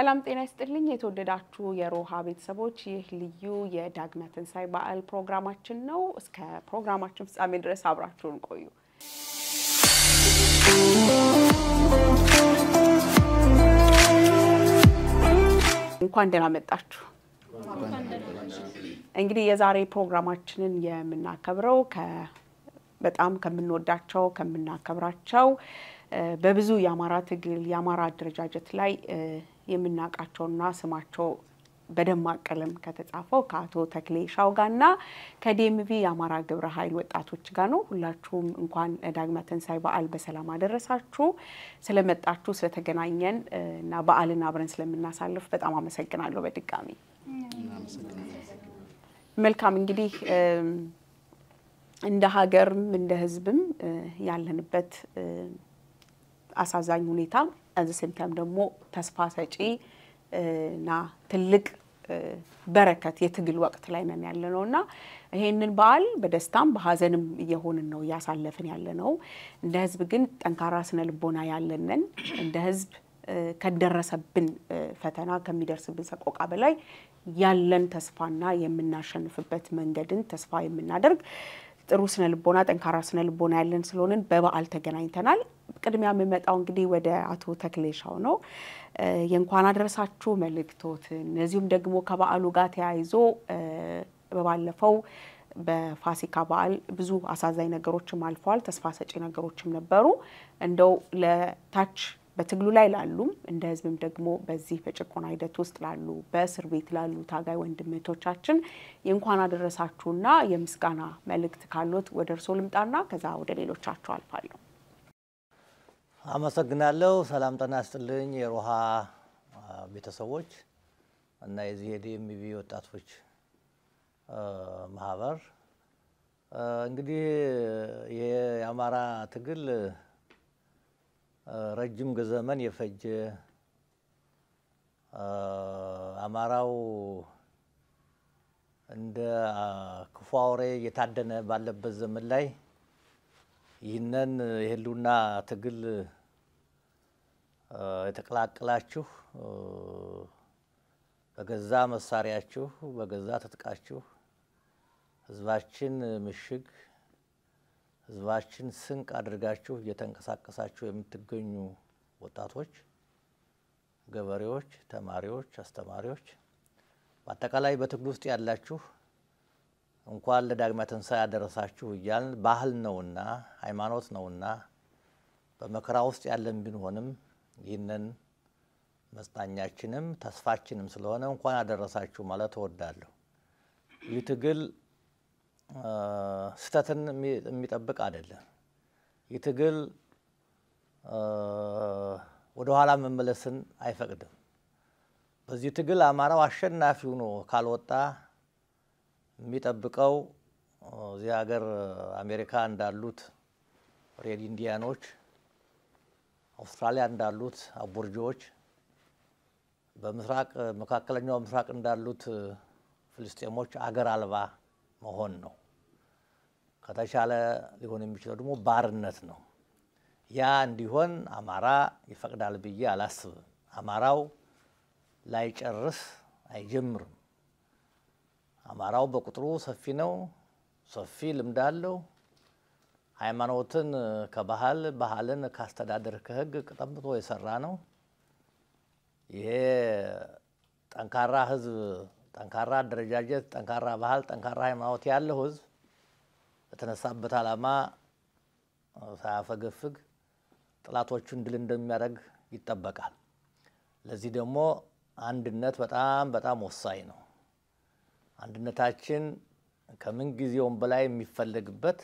ሰላም ጤና ይስጥልኝ የተወደዳችሁ የሮሃ ቤተሰቦች ይህ ልዩ የዳግመ ትንሳኤ በዓል ፕሮግራማችን ነው እስከ ፕሮግራማችን ፍጻሜ ድረስ አብራችሁን ቆዩ እንኳን ደህና መጣችሁ እንግዲህ የዛሬ ፕሮግራማችንን የምናከብረው በጣም ከምንወዳቸው ከምናከብራቸው በብዙ ያማራ ትግል ያማራ አደረጃጀት ላይ የምናቃቸውና ስማቸው በደማቅ ቀለም ከተጻፈው ከአቶ ተክሌ ሻውጋና ከዲኤምቪ ያማራ ግብረ ኃይል ወጣቶች ጋር ነው ሁላችሁም እንኳን ዳግመ ትንሳኤ በዓል በሰላም አደረሳችሁ ስለመጣችሁ ስለተገናኘን እና በዓልን አብረን ስለምናሳልፍ በጣም አመሰግናለሁ በድጋሚ መልካም እንግዲህ እንደ ሀገርም እንደ ህዝብም ያለንበት አሳዛኝ ሁኔታ አዘሰምታም ደግሞ ተስፋ ሰጪ ና ትልቅ በረከት የትግል ወቅት ላይ ነን ያለነውና ይሄንን በዓል በደስታም በሐዘንም እየሆንን ነው ያሳለፈን ያለነው እንደ ህዝብ ግን ጠንካራ ስነ ልቦና ያለነን እንደ ህዝብ ከደረሰብን ፈተና ከሚደርስብን ሰቆቃ በላይ ያለን ተስፋና የምናሸንፍበት መንገድን ተስፋ የምናደርግ ጥሩ ስነ ልቦና ጠንካራ ስነ ልቦና ያለን ስለሆነን በበዓል ተገናኝተናል ቅድሚያ የምመጣው እንግዲህ ወደ አቶ ተክሌ ሻው ነው የእንኳን አደረሳችሁ መልእክቶት እነዚህም ደግሞ ከበዓሉ ጋር ተያይዞ በባለፈው በፋሲካ በዓል ብዙ አሳዛኝ ነገሮችም አልፈዋል ተስፋ ሰጪ ነገሮችም ነበሩ እንደው ለታች በትግሉ ላይ ላሉም እንደ ህዝብም ደግሞ በዚህ በጭቆና ሂደት ውስጥ ላሉ በእስር ቤት ላሉ ታጋይ ወንድሞቻችን የእንኳን አደረሳችሁና የምስጋና መልእክት ካሉት ወደ እርሶ ልምጣና ከዛ ወደ ሌሎቻችሁ አልፋለሁ አመሰግናለሁ ሰላም ጤና ይስጥልኝ የሮሃ ቤተሰቦች እና የዚህ የዲኤምቪ ወጣቶች ማህበር እንግዲህ የአማራ ትግል ረጅም ዘመን የፈጀ አማራው እንደ ክፉአውሬ የታደነ ባለበት ዘመን ላይ ይህንን የህሉና ትግል የተቀላቀላችሁ በገዛ መሳሪያችሁ በገዛ ተጥቃችሁ ህዝባችን ምሽግ ህዝባችን ስንቅ አድርጋችሁ እየተንቀሳቀሳችሁ የምትገኙ ወጣቶች ገበሬዎች ተማሪዎች አስተማሪዎች በአጠቃላይ በትግል ውስጥ ያላችሁ እንኳን ለዳግመ ትንሳኤ አደረሳችሁ ይያል ባህል ነውና ሃይማኖት ነውና በመከራ ውስጥ ያለን ቢሆንም ይህንን መስጣኛችንም ተስፋችንም ስለሆነ እንኳን አደረሳችሁ ማለት እወዳለሁ ይህ ትግል ስተትን የሚጠብቅ አይደለም ይትግል ወደ ኋላ መመለስን አይፈቅድም በዚህ ትግል አማራው አሸናፊ ሆኖ ካልወጣ የሚጠብቀው እዚህ ሀገር አሜሪካ እንዳሉት ሬድ ኢንዲያኖች አውስትራሊያ እንዳሉት አቦርጆች በምስራቅ መካከለኛው ምስራቅ እንዳሉት ፍልስጤሞች አገር አልባ መሆን ነው ከተቻለ ሊሆን የሚችለው ደግሞ ባርነት ነው ያ እንዲሆን አማራ ይፈቅዳል ብዬ አላስብም አማራው ላይ ጨርስ አይጀምርም አማራው በቁጥሩ ሰፊ ነው ሰፊ ልምድ አለው ሃይማኖትን ከባህል ባህልን ካስተዳደር ከህግ ተጠብቆ የሰራ ነው ይሄ ጠንካራ ህዝብ ጠንካራ አደረጃጀት ጠንካራ ባህል ጠንካራ ሃይማኖት ያለው ህዝብ በተነሳበት ዓላማ ሳያፈገፍግ ጥላቶቹን ድል እንደሚያደርግ ይጠበቃል ለዚህ ደግሞ አንድነት በጣም ወሳኝ ነው አንድነታችን ከምን ጊዜውም በላይ የሚፈልግበት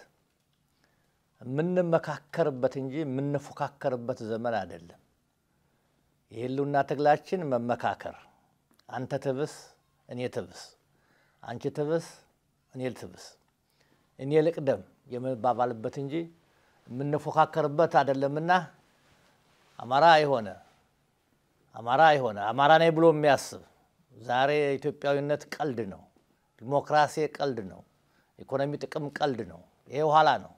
ምንመካከርበት እንጂ ምንፎካከርበት ዘመን አይደለም የህልውና ትግላችን መመካከር አንተ ትብስ እኔ ትብስ አንቺ ትብስ እኔ ልትብስ እኔ ልቅደም የመባባልበት እንጂ ምንፎካከርበት አይደለምና አማራ አማራ ነኝ ብሎ የሚያስብ ዛሬ ኢትዮጵያዊነት ቀልድ ነው ዲሞክራሲ ቀልድ ነው ኢኮኖሚ ጥቅም ቀልድ ነው ይሄ ኋላ ነው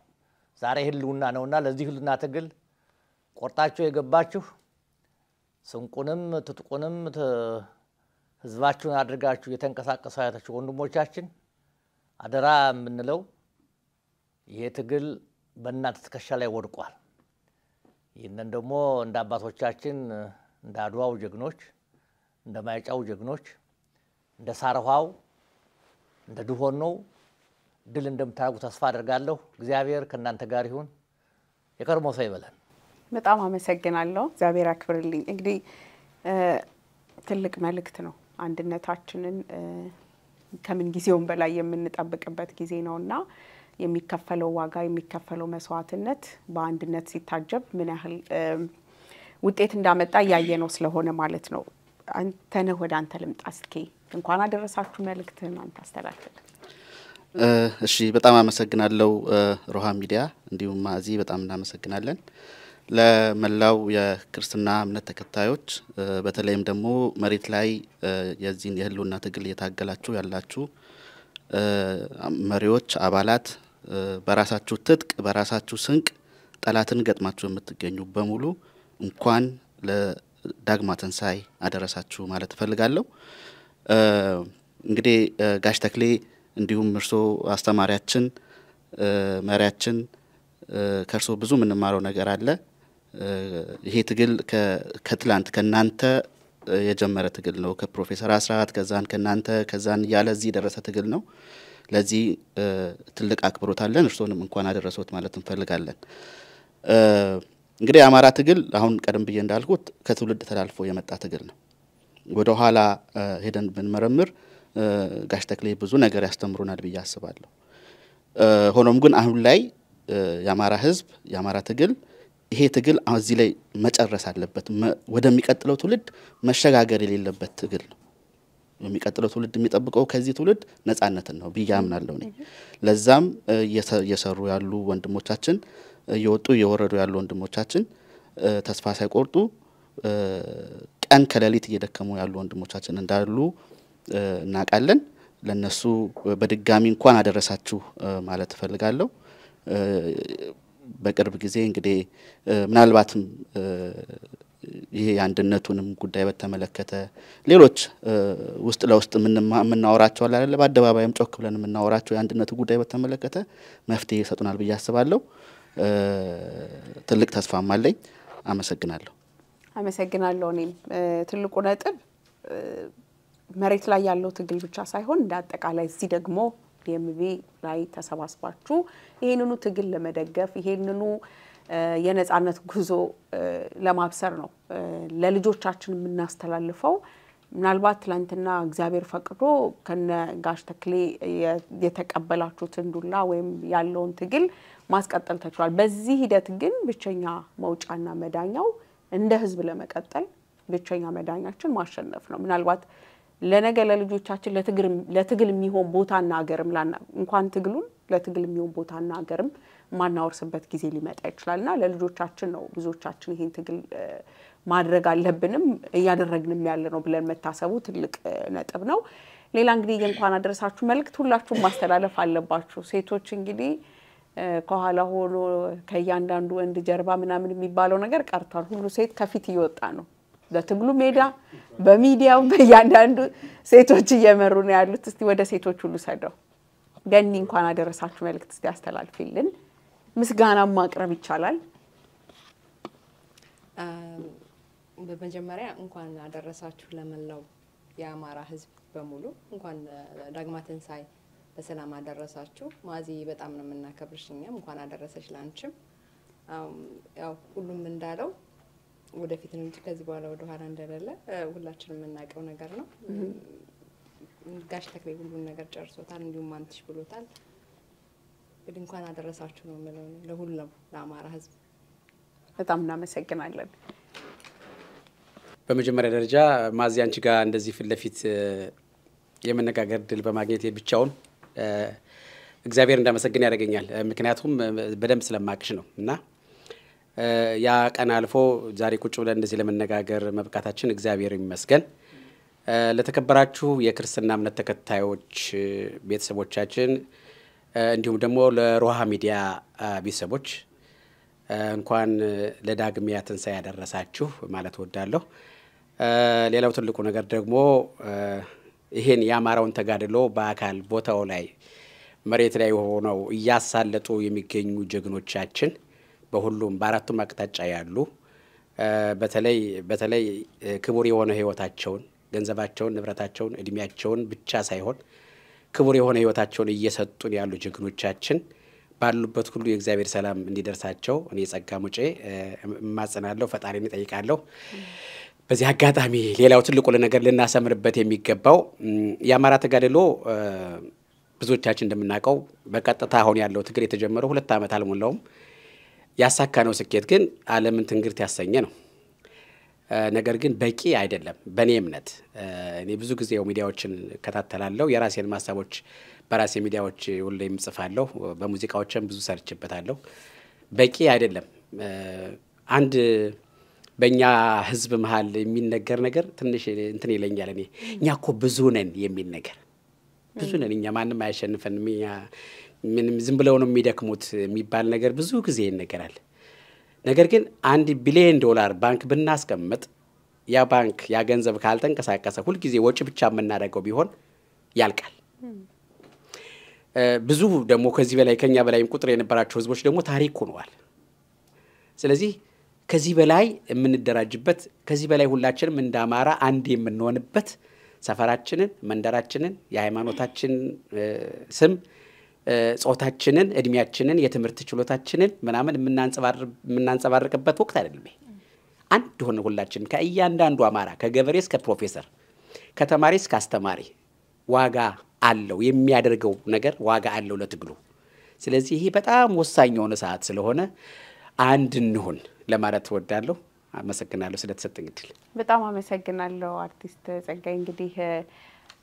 ዛሬ ህልውና ነውና ለዚህ ህልውና ትግል ቆርጣችሁ የገባችሁ ስንቁንም ትጥቁንም ህዝባችሁን አድርጋችሁ የተንቀሳቀሱ ያላችሁ ወንድሞቻችን አደራ የምንለው ይሄ ትግል በእናንተ ትከሻ ላይ ወድቋል። ይሄንን ደግሞ እንደ አባቶቻችን እንደ አድዋው ጀግኖች እንደ ማይጫው ጀግኖች እንደ ሳርኋው እንደ ድሆኖው ድል እንደምታደርጉ ተስፋ አደርጋለሁ። እግዚአብሔር ከእናንተ ጋር ይሁን። የከርሞ ሰው ይበለን። በጣም አመሰግናለሁ። እግዚአብሔር ያክብርልኝ። እንግዲህ ትልቅ መልእክት ነው። አንድነታችንን ከምን ጊዜውም በላይ የምንጠብቅበት ጊዜ ነውና የሚከፈለው ዋጋ የሚከፈለው መስዋዕትነት በአንድነት ሲታጀብ ምን ያህል ውጤት እንዳመጣ ያየነው ስለሆነ ማለት ነው። አንተነህ ወደ አንተ ልምጣ። እስኪ እንኳን አደረሳችሁ መልእክትህን አንተ አስተላልፍልን። እሺ በጣም አመሰግናለሁ ሮሃ ሚዲያ እንዲሁም ማዚ በጣም እናመሰግናለን። ለመላው የክርስትና እምነት ተከታዮች በተለይም ደግሞ መሬት ላይ የዚህን የህልውና ትግል እየታገላችሁ ያላችሁ መሪዎች አባላት በራሳችሁ ትጥቅ በራሳችሁ ስንቅ ጠላትን ገጥማችሁ የምትገኙ በሙሉ እንኳን ለዳግማ ትንሳኤ አደረሳችሁ ማለት እፈልጋለሁ። እንግዲህ ጋሽ ተክሌ እንዲሁም እርሶ አስተማሪያችን መሪያችን ከርሶ ብዙ ምንማረው ነገር አለ። ይሄ ትግል ከትላንት ከናንተ የጀመረ ትግል ነው። ከፕሮፌሰር አስራት ከዛን ከናንተ ከዛን ያለ እዚህ ደረሰ ትግል ነው። ለዚህ ትልቅ አክብሮት አለን። እርሶንም እንኳን አደረሰዎት ማለት እንፈልጋለን። እንግዲህ አማራ ትግል አሁን ቀደም ብዬ እንዳልኩት ከትውልድ ተላልፎ የመጣ ትግል ነው። ወደ ኋላ ሄደን ብንመረምር ጋሽ ተክሌ ብዙ ነገር ያስተምሩናል ብዬ አስባለሁ። ሆኖም ግን አሁን ላይ የአማራ ህዝብ የአማራ ትግል ይሄ ትግል እዚህ ላይ መጨረስ አለበት። ወደሚቀጥለው ትውልድ መሸጋገር የሌለበት ትግል ነው። የሚቀጥለው ትውልድ የሚጠብቀው ከዚህ ትውልድ ነፃነትን ነው ብዬ አምናለሁ ነኝ። ለዛም እየሰሩ ያሉ ወንድሞቻችን እየወጡ እየወረዱ ያሉ ወንድሞቻችን ተስፋ ሳይቆርጡ ቀን ከሌሊት እየደከሙ ያሉ ወንድሞቻችን እንዳሉ እናቃለን። ለነሱ በድጋሚ እንኳን አደረሳችሁ ማለት ፈልጋለሁ። በቅርብ ጊዜ እንግዲህ ምናልባትም ይሄ አንድነቱንም ጉዳይ በተመለከተ ሌሎች ውስጥ ለውስጥ ምንናወራቸው አለ በአደባባይም ጮክ ብለን ምንናወራቸው የአንድነቱ ጉዳይ በተመለከተ መፍትሄ ይሰጡናል ብዬ አስባለሁ። ትልቅ ተስፋም አለኝ። አመሰግናለሁ። አመሰግናለሁ። እኔም ትልቁ ነጥብ መሬት ላይ ያለው ትግል ብቻ ሳይሆን እንደ አጠቃላይ እዚህ ደግሞ ዲኤምቪ ላይ ተሰባስባችሁ ይሄንኑ ትግል ለመደገፍ ይሄንኑ የነጻነት ጉዞ ለማብሰር ነው ለልጆቻችን የምናስተላልፈው። ምናልባት ትላንትና እግዚአብሔር ፈቅዶ ከነ ጋሽ ተክሌ የተቀበላችሁትን ዱላ ወይም ያለውን ትግል ማስቀጠል ተችሏል። በዚህ ሂደት ግን ብቸኛ መውጫና መዳኛው እንደ ህዝብ ለመቀጠል ብቸኛ መዳኛችን ማሸነፍ ነው። ምናልባት ለነገ ለልጆቻችን ለትግል የሚሆን ቦታና ሀገርም እንኳን ትግሉን ለትግል የሚሆን ቦታና ሀገርም ማናወርስበት ጊዜ ሊመጣ ይችላልና ለልጆቻችን ነው ብዙዎቻችን ይሄን ትግል ማድረግ አለብንም እያደረግንም ያለ ነው ብለን መታሰቡ ትልቅ ነጥብ ነው። ሌላ እንግዲህ እንኳን አደረሳችሁ መልእክት ሁላችሁም ማስተላለፍ አለባችሁ። ሴቶች እንግዲህ ከኋላ ሆኖ ከያንዳንዱ ወንድ ጀርባ ምናምን የሚባለው ነገር ቀርቷል። ሁሉ ሴት ከፊት እየወጣ ነው። በትግሉ ሜዳ በሚዲያው በያንዳንዱ ሴቶች እየመሩ ነው ያሉት። እስቲ ወደ ሴቶች ሁሉ ሰደው ገኒ እንኳን አደረሳችሁ መልእክት እስቲ አስተላልፊልን። ምስጋና ማቅረብ ይቻላል። በመጀመሪያ እንኳን አደረሳችሁ ለመላው የአማራ ህዝብ በሙሉ እንኳን ዳግማ ትንሳኤ በሰላም አደረሳችሁ። ማዚ በጣም ነው የምናከብርሽኛም እንኳን አደረሰሽ ላንቺም። ያው ሁሉም እንዳለው ወደፊት ነው እንጂ ከዚህ በኋላ ወደ ኋላ እንደሌለ ሁላችንም የምናውቀው ነገር ነው። ጋሽ ተክሌ ሁሉን ነገር ጨርሶታል እንዲሁም አንትሽ ብሎታል። እንግዲህ እንኳን አደረሳችሁ ነው ማለት ነው ለሁሉም ለአማራ ህዝብ። በጣም እናመሰግናለን። በመጀመሪያ ደረጃ ማዚ አንቺ ጋር እንደዚህ ፊት ለፊት የመነጋገር ድል በማግኘት ብቻውን እግዚአብሔር እንዳመሰግን ያደርገኛል። ምክንያቱም በደንብ ስለማክሽ ነው እና ያ ቀን አልፎ ዛሬ ቁጭ ብለን እንደዚህ ለመነጋገር መብቃታችን እግዚአብሔር ይመስገን። ለተከበራችሁ የክርስትና እምነት ተከታዮች ቤተሰቦቻችን እንዲሁም ደግሞ ለሮሃ ሚዲያ ቤተሰቦች እንኳን ለዳግሚያ ትንሳኤ ያደረሳችሁ ማለት ወዳለሁ። ሌላው ትልቁ ነገር ደግሞ ይሄን የአማራውን ተጋድሎ በአካል ቦታው ላይ መሬት ላይ ሆነው እያሳለጡ የሚገኙ ጀግኖቻችን በሁሉም በአራቱም አቅጣጫ ያሉ በተለይ ክቡር የሆነ ህይወታቸውን ገንዘባቸውን ንብረታቸውን እድሜያቸውን ብቻ ሳይሆን ክቡር የሆነ ህይወታቸውን እየሰጡን ያሉ ጀግኖቻችን ባሉበት ሁሉ የእግዚአብሔር ሰላም እንዲደርሳቸው እኔ ጸጋ ሙጬ ማጽናለሁ ፈጣሪን እጠይቃለሁ። በዚህ አጋጣሚ ሌላው ትልቁ ነገር ልናሰምርበት የሚገባው የአማራ ተጋድሎ ብዙዎቻችን እንደምናውቀው በቀጥታ አሁን ያለው ትግል የተጀመረው 2 ዓመት አልሞላውም። ያሳካነው ስኬት ግን ዓለምን ትንግርት ያሰኘ ነው። ነገር ግን በቂ አይደለም በኔ እምነት። እኔ ብዙ ጊዜ ሚዲያዎችን ከታተላለሁ የራሴን ማሳቦች በራሴ ሚዲያዎች ሁሌም ጽፋለሁ በሙዚቃዎችም ብዙ ሰርችበታለሁ። በቂ አይደለም። አንድ በእኛ ህዝብ መሃል የሚነገር ነገር ትንሽ እንትን ይለኛል። እኛ እኮ ብዙ ነን የሚል ነገር ብዙ ነን እኛ ማንንም አያሸንፈንም ምንም ዝም ብለው ነው የሚደክሙት የሚባል ነገር ብዙ ጊዜ ይነገራል። ነገር ግን $1 ቢሊዮን ባንክ ብናስቀምጥ ያ ባንክ ያ ገንዘብ ካልተንቀሳቀሰ ሁሉ ጊዜ ወጪ ብቻ የምናደርገው ቢሆን ያልቃል። ብዙ ደግሞ ከዚህ በላይ ከኛ በላይም ቁጥር የነበራቸው ህዝቦች ደግሞ ታሪክ ሆነዋል። ስለዚህ ከዚህ በላይ የምንደራጅበት ከዚህ በላይ ሁላችንም እንደ አማራ አንድ የምንሆንበት ሰፈራችንን መንደራችንን የሃይማኖታችን ስም ጾታችንን እድሜያችንን የትምህርት ችሎታችንን ምናምን የምናንጸባርቅበት ወቅት አይደለም። አንድ ሆነ ሁላችንም ከእያንዳንዱ አማራ ከገበሬ እስከ ፕሮፌሰር ከተማሪ እስከ አስተማሪ ዋጋ አለው የሚያደርገው ነገር ዋጋ አለው ለትግሉ። ስለዚህ ይሄ በጣም ወሳኝ የሆነ ሰዓት ስለሆነ አንድ እንሁን ለማለት ወዳለሁ። አመሰግናለሁ ስለተሰጠኝ እድል። በጣም አመሰግናለሁ አርቲስት ጸጋይ። እንግዲህ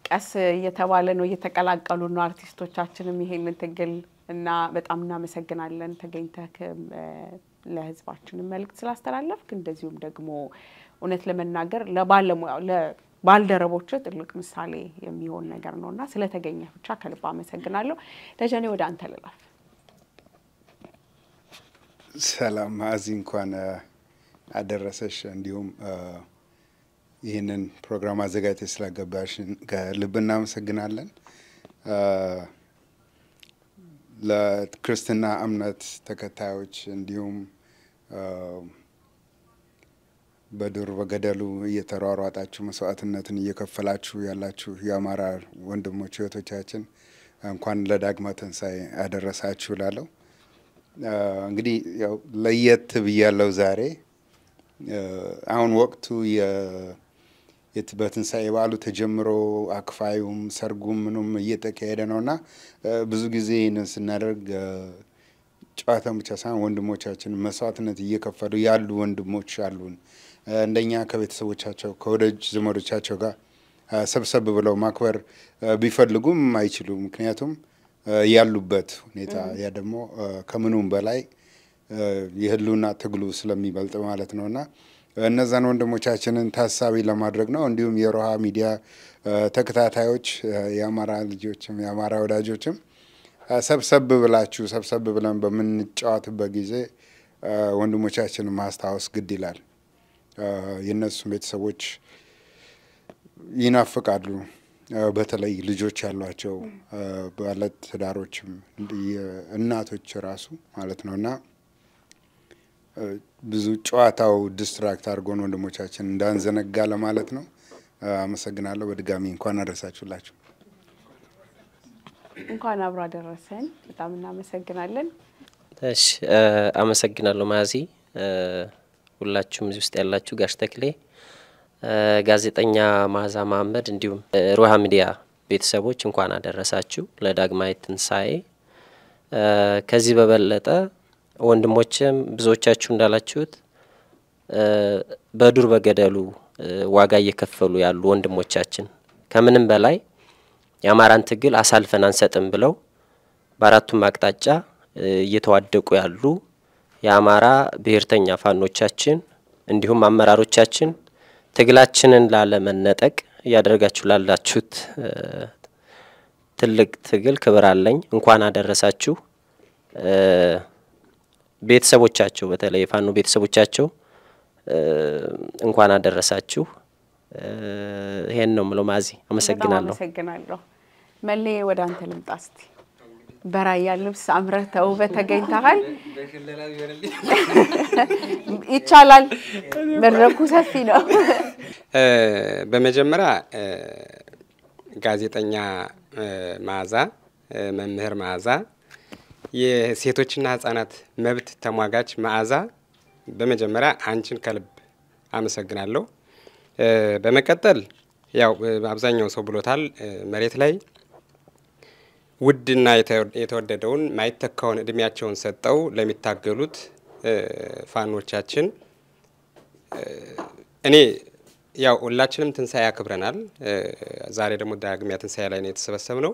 ቀስ እየተባለ ነው እየተቀላቀሉ ነው አርቲስቶቻችንም ይሄንን ትግል እና በጣም እናመሰግናለን ተገኝተህ ለህዝባችን መልእክት ስላስተላለፍክ እንደዚሁም ደግሞ እውነት ለመናገር ለባለሙያው ለባልደረቦች ትልቅ ምሳሌ የሚሆን ነገር ነውና ስለተገኘ ብቻ ከልብ አመሰግናለሁ። ደጀኔ ወደ አንተ ልላፍ። ሰላም ማዚ እንኳን አደረሰሽ እንዲሁም ይህንን ፕሮግራም አዘጋጅተሽ ስላገባሽ ከልብ እናመሰግናለን። ለክርስትና እምነት ተከታዮች እንዲሁም በዱር በገደሉ እየተሯሯጣችሁ መስዋዕትነትን እየከፈላችሁ ያላችሁ የአማራ ወንድሞች እህቶቻችን እንኳን ለዳግማ ትንሣኤ አደረሳችሁ እላለሁ። እንግዲህ ያው ለየት ብያለሁ ዛሬ። አሁን ወቅቱ በትንሣኤ በዓሉ ተጀምሮ አክፋዩም ሰርጉም ምኑም እየተካሄደ ነውና ብዙ ጊዜ ይህንን ስናደርግ ጨዋታን ብቻ ሳይሆን ወንድሞቻችን መስዋዕትነት እየከፈሉ ያሉ ወንድሞች አሉን። እንደኛ ከቤተሰቦቻቸው ከወዳጅ ዘመዶቻቸው ጋር ሰብሰብ ብለው ማክበር ቢፈልጉም አይችሉም። ምክንያቱም ያሉበት ሁኔታ ያ ደግሞ ከምኑም በላይ የህልውና ትግሉ ስለሚበልጥ ማለት ነውና እነዛን ወንድሞቻችንን ታሳቢ ለማድረግ ነው። እንዲሁም የሮሃ ሚዲያ ተከታታዮች የአማራ ልጆችም የአማራ ወዳጆችም ሰብሰብ ብለን በምንጫወትበት ጊዜ ወንድሞቻችንን ማስታወስ ግድ ይላል። የነሱ ቤተሰቦች ይናፍቃሉ። በተለይ ልጆች ያሏቸው ባለ ትዳሮችም እናቶች ራሱ ማለት ነውና ብዙ ጨዋታው ዲስትራክት አድርጎን ወንድሞቻችን እንዳንዘነጋ ለማለት ነው። አመሰግናለሁ። በድጋሚ እንኳን አደረሳችሁላችሁ። እንኳን አብሮ አደረሰን። በጣም እናመሰግናለን። እሺ አመሰግናለሁ ማዚ። ሁላችሁም እዚህ ውስጥ ያላችሁ ጋሽ ተክሌ ጋዜጠኛ ማዛ መሐመድ እንዲሁም ሮሃ ሚዲያ ቤተሰቦች እንኳን አደረሳችሁ ለዳግማይ ትንሣኤ። ከዚህ በበለጠ ወንድሞችም ብዙዎቻችሁ እንዳላችሁት በዱር በገደሉ ዋጋ እየከፈሉ ያሉ ወንድሞቻችን ከምንም በላይ የአማራን ትግል አሳልፈን አንሰጥም ብለው በአራቱም አቅጣጫ እየተዋደቁ ያሉ የአማራ ብሔርተኛ ፋኖቻችን እንዲሁም አመራሮቻችን ትግላችንን ላለመነጠቅ ያደርጋችሁ ላላችሁት ትልቅ ትግል ክብር አለኝ። እንኳን አደረሳችሁ። ቤተሰቦቻቸው በተለይ ፋኖ ቤተሰቦቻቸው እንኳን አደረሳችሁ። ይሄን ነው ምለው ማዚ አመሰግናለሁ አመሰግናለሁ መሌ ወደ አንተ ልምጣ እስቲ በራያ ልብስ አምረህ ተውበህ ተገኝተሃል ይቻላል መድረኩ ሰፊ ነው በመጀመሪያ ጋዜጠኛ ማዛ መምህር ማዛ የሴቶችና ህፃናት መብት ተሟጋች ማዛ በመጀመሪያ አንቺን ከልብ አመሰግናለሁ በመቀጠል ያው አብዛኛው ሰው ብሎታል መሬት ላይ ውድና የተወደደውን ማይተካውን እድሜያቸውን ሰጠው ለሚታገሉት ፋኖቻችን እኔ ያው ሁላችንም ትንሳኤ ያክብረናል ዛሬ ደግሞ ዳግሚያ ትንሳኤ ላይ ነው የተሰበሰብነው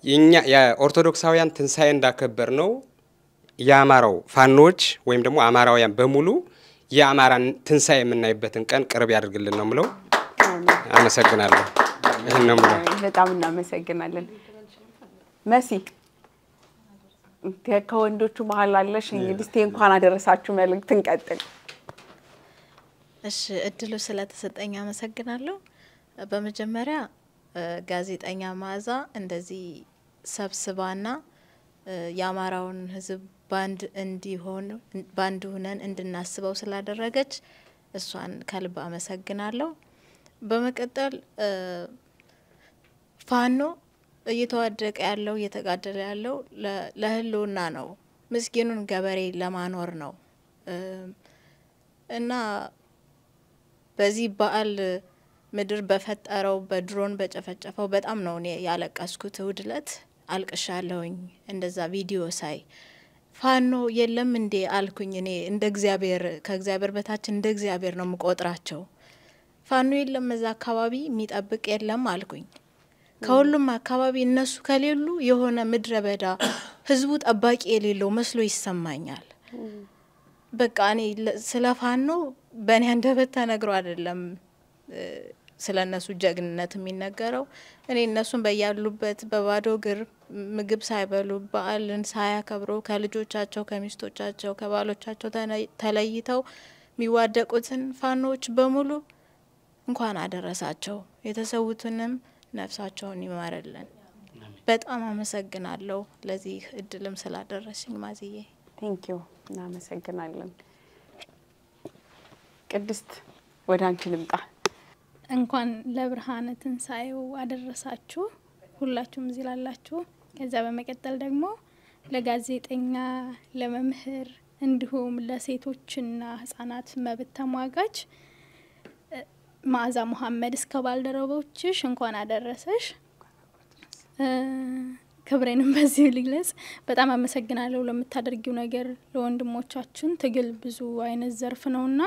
የኛ የኦርቶዶክሳውያን ትንሳኤ እንዳከበር ነው ያማራው ፋኖች ወይም ደግሞ አማራውያን በሙሉ የአማራን ትንሳኤ የምናይበትን ቀን ቅርብ ያድርግልን ነው ምለው አመሰግናለሁ እነም በጣም እናመሰግናለን መሲ ከወንዶቹ መሃል አለሽ እንግዲህ እንኳን አደረሳችሁ መልእክት እንቀጥል እሺ እድሉ ስለተሰጠኝ አመሰግናለሁ በመጀመሪያ ጋዜጠኛ ማዛ እንደዚህ ሰብስባና ያማራውን ህዝብ ባንድ ሆነን እንድናስበው ስላደረገች እሷን ከልብ አመሰግናለሁ በመቀጠል ፋኖ እየተዋደቀ ያለው እየተጋደለ ያለው ለህልውና ነው ምስኪኑን ገበሬ ለማኖር ነው እና በዚህ በዓል ምድር በፈጠረው በድሮን በጨፈጨፈው በጣም ነው እኔ ያለቀስኩት ውድለት አልቅሻለሁኝ እንደዛ ቪዲዮ ሳይ ፋኖ የለም እንዴ አልኩኝ እኔ እንደ እግዚአብሔር ከእግዚአብሔር በታች እንደ እግዚአብሔር ነው መቆጥራቸው ፋኖ የለም እዛ አካባቢ የሚጠብቅ የለም አልኩኝ ከሁሉም አካባቢ እነሱ ከሌሉ የሆነ ምድረ በዳ ህዝቡ ጠባቂ የሌለው መስሎ ይሰማኛል በቃ እኔ ስለፋኖ በእኔ አንደበት ተነግሮ አይደለም ስለነሱ ጀግንነት የሚነገረው እኔ እነሱን በያሉበት በባዶ ግር ምግብ ሳይበሉ በዓልን ሳያከብሩ ከልጆቻቸው ከሚስቶቻቸው ከባሎቻቸው ተለይተው የሚዋደቁትን ፋኖች በሙሉ እንኳን አደረሳቸው የተሰውቱንም ነፍሳቸውን ይማረልን በጣም አመሰግናለሁ ለዚህ እድልም ስላደረሽኝ ማዚዬ ቴንክ ዩ እናመሰግናለን ቅድስት ወደ አንቺ ልምጣ እንኳን ለብርሃነ ትንሳኤው አደረሳችሁ ሁላችሁም እዚህ ላላችሁ ከዛ በመቀጠል ደግሞ ለጋዜጠኛ ለመምህር እንዲሁም ለሴቶችና ህፃናት መብት ተሟጋች ማዛ መሐመድ እስከ ባልደረቦችሽ እንኳን አደረሰሽ ክብሬንም በዚህ ልግለጽ በጣም አመሰግናለሁ ለምታደርጊው ነገር ለወንድሞቻችን ትግል ብዙ አይነት ዘርፍ ነውና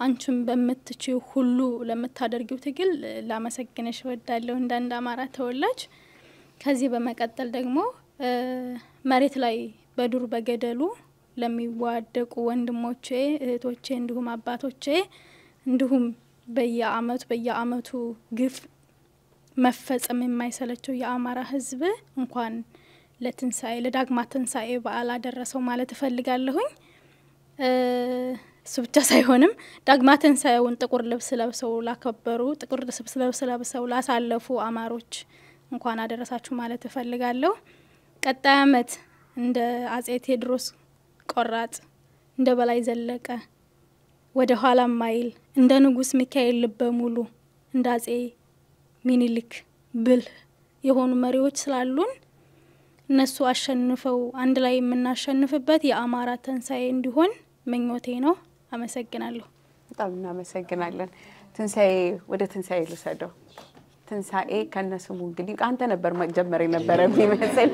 አንቺም በመትችው ሁሉ ለምታደርጊው ትግል ላመሰግነሽ ወዳለሁ እንዳንድ አማራ ተወላጅ ከዚህ በመቀጠል ደግሞ መሬት ላይ በዱር በገደሉ ለሚዋደቁ ወንድሞቼ እህቶቼ እንዲሁም አባቶቼ እንዲሁም በየአመቱ ግፍ መፈጸም የማይሰለቸው የአማራ ህዝብ እንኳን ለትንሳኤ ለዳግማ ትንሳኤ በዓል አደረሰው ማለት እፈልጋለሁኝ ስብቻ ሳይሆንም ዳግማ ትንሳኤውን ጥቁር ልብስ ለብሰው ላከበሩ ጥቁር ልብስ ለብሰው ላሳለፉ አማሮች እንኳን አደረሳችሁ ማለት እፈልጋለሁ ቀጣይ አመት እንደ አጼ ቴዎድሮስ ቆራጥ እንደ በላይ ዘለቀ ወደ ኋላ ማይል እንደ ንጉስ ሚካኤል ልበሙሉ እንደ አጼ ሚኒሊክ ብል የሆኑ መሪዎች ስላሉን እነሱ አሸንፈው አንድ ላይ የምናሸንፍበት የአማራ ትንሳኤ እንዲሆን ምኞቴ ነው አመሰግናለሁ በጣም እናመሰግናለን ትንሳኤ ወደ ትንሳኤ ልሰደው ትንሳኤ ከነስሙ እንግዲህ አንተ ነበር መጀመር የነበረ ቢመስል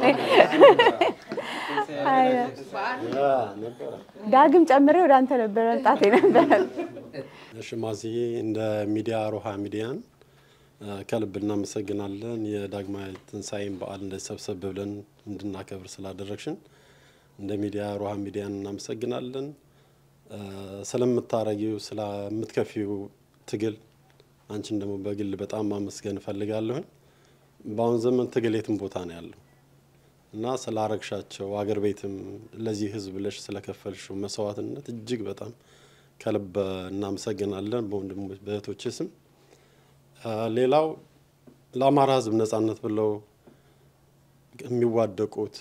ዳግም ጨምሬ ወደ አንተ ነበር መጣቴ ነበር እሺ ማዚዬ እንደ ሚዲያ ሮሃ ሚዲያን ከልብ እናመሰግናለን የዳግማ ትንሳኤን በዓል እንደሰብሰብ ብለን እንድናከብር ስላደረግሽን እንደ ሚዲያ ሮሃ ሚዲያን እናመሰግናለን ስለምታረጊው ስለምትከፊው ትግል አንቺን ደግሞ በግል በጣም ማመስገን ፈልጋለሁ በአሁን ዘመን ትግል የትም ቦታ ነው ያለው እና ስላረግሻቸው አገር ቤትም ለዚህ ህዝብ ለሽ ስለከፈልሽው መስዋዕትነት እጅግ በጣም ከልብ እናመሰግናለን በወንድሞች በእህቶች ስም። ሌላው ለአማራ ህዝብ ነጻነት ብለው የሚዋደቁት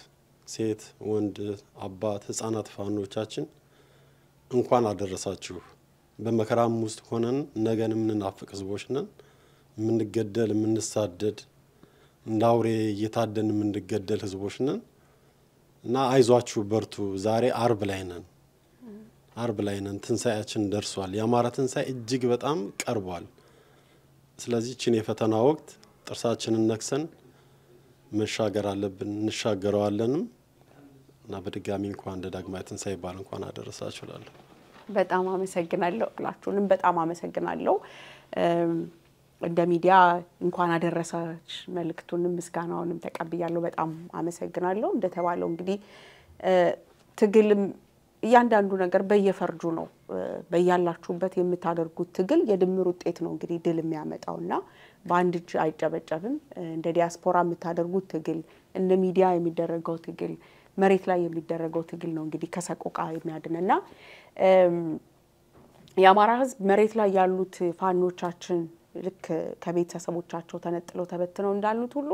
ሴት፣ ወንድ፣ አባት፣ ህፃናት ፋኖቻችን እንኳን አደረሳችሁ። በመከራም ውስጥ ሆነን ነገን የምንናፍቅ ህዝቦች ነን። የምንገደል የምንሳደድ እንደ አውሬ እየታደን የምንገደል ህዝቦች ነን እና አይዟችሁ በርቱ። ዛሬ አርብ ላይ ነን። ትንሳኤያችን ደርሷል። የአማራ ትንሳኤ እጅግ በጣም ቀርቧል። ስለዚህ ችን የፈተና ወቅት ጥርሳችንን ነክሰን መሻገር አለብን፣ እንሻገረዋለንም እና በድጋሚ እንኳን ለዳግማዊ ትንሳኤ በዓል እንኳን አደረሳችሁ እላለሁ። በጣም አመሰግናለሁ። ሁላችሁንም በጣም አመሰግናለሁ። እንደ ሚዲያ እንኳን አደረሳች መልእክቱንም ምስጋናውንም ተቀብያለሁ። በጣም አመሰግናለሁ። እንደተባለው እንግዲህ ትግልም እያንዳንዱ ነገር በየፈርጁ ነው። በያላችሁበት የምታደርጉት ትግል የድምር ውጤት ነው እንግዲህ ድል የሚያመጣውና በአንድ እጅ አይጨበጨብም። እንደ ዲያስፖራ የምታደርጉት ትግል፣ እንደ ሚዲያ የሚደረገው ትግል፣ መሬት ላይ የሚደረገው ትግል ነው እንግዲህ ከሰቆቃ የሚያድንና የአማራ ህዝብ መሬት ላይ ያሉት ፋኖቻችን ልክ ከቤተሰቦቻቸው ተነጥለው ተበትነው እንዳሉት ሁሉ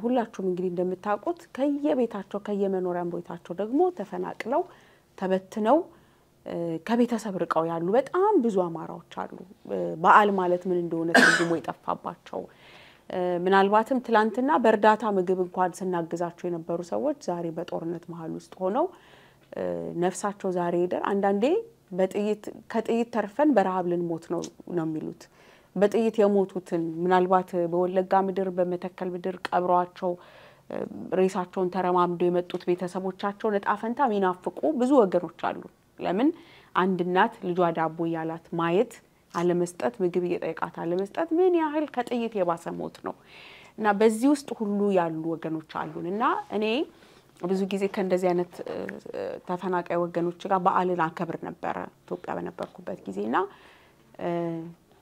ሁላችሁም እንግዲህ እንደምታውቁት ከየቤታቸው ከየመኖሪያ ቤታቸው ደግሞ ተፈናቅለው ተበትነው ከቤተሰብ ርቀው ያሉ በጣም ብዙ አማራዎች አሉ። በዓል ማለት ምን እንደሆነ ትርጉሙ የጠፋባቸው ምናልባትም ትላንትና በእርዳታ ምግብ እንኳን ስናግዛቸው የነበሩ ሰዎች ዛሬ በጦርነት መሃል ውስጥ ሆነው ነፍሳቸው ዛሬ ይደር አንዳንዴ በጥይት ከጥይት ተርፈን በረሃብ ልንሞት ነው የሚሉት። በጥይት የሞቱትን ምናልባት በወለጋ ምድር በመተከል ምድር ቀብሯቸው ሬሳቸውን ተረማምደው የመጡት ቤተሰቦቻቸው ነጣፈንታ ሚናፍቁ ብዙ ወገኖች አሉ። ለምን አንድ እናት ልጇ ዳቦ ያላት ማየት አለመስጠት ምግብ እየጠየቃት አለመስጠት ምን ያህል ከጥይት የባሰ ሞት ነው እና በዚህ ውስጥ ሁሉ ያሉ ወገኖች አሉንና እኔ ብዙ ጊዜ ከእንደዚህ አይነት ተፈናቃይ ወገኖች ጋር በዓልን አከብር ነበር ኢትዮጵያ በነበርኩበት ጊዜና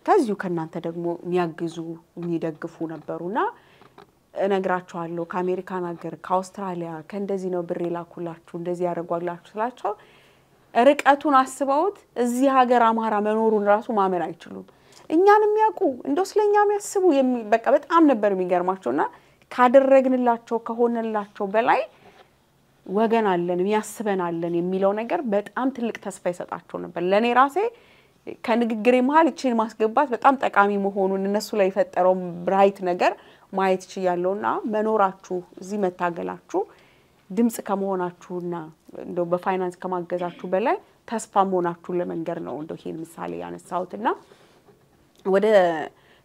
ከዚሁ ከናንተ ደግሞ የሚያግዙ የሚደግፉ ነበሩና እነግራቸዋለሁ ከአሜሪካን ሀገር ከአውስትራሊያ ከእንደዚህ ነው ብር ላኩላችሁ እንደዚህ ያደርጓላችሁ ስላቸው ርቀቱን አስበውት እዚህ ሀገር አማራ መኖሩን ራሱ ማመን አይችሉም። እኛን የሚያውቁ እንደው ስለኛ የሚያስቡ በቃ በጣም ነበር የሚገርማቸውና ካደረግንላቸው ከሆነላቸው በላይ ወገን አለን የሚያስበን አለን የሚለው ነገር በጣም ትልቅ ተስፋ ይሰጣቸው ነበር። ለኔ ራሴ ከንግግሬ መሃል እቺን ማስገባት በጣም ጠቃሚ መሆኑን እነሱ ላይ የፈጠረው ብራይት ነገር ማየት ይችላልውና መኖራችሁ እዚህ መታገላችሁ ድምጽ ከመሆናችሁና እንደው በፋይናንስ ከማገዛችሁ በላይ ተስፋ መሆናችሁ ለመንገር ነው እንደው ይሄን ምሳሌ ያነሳውትና ወደ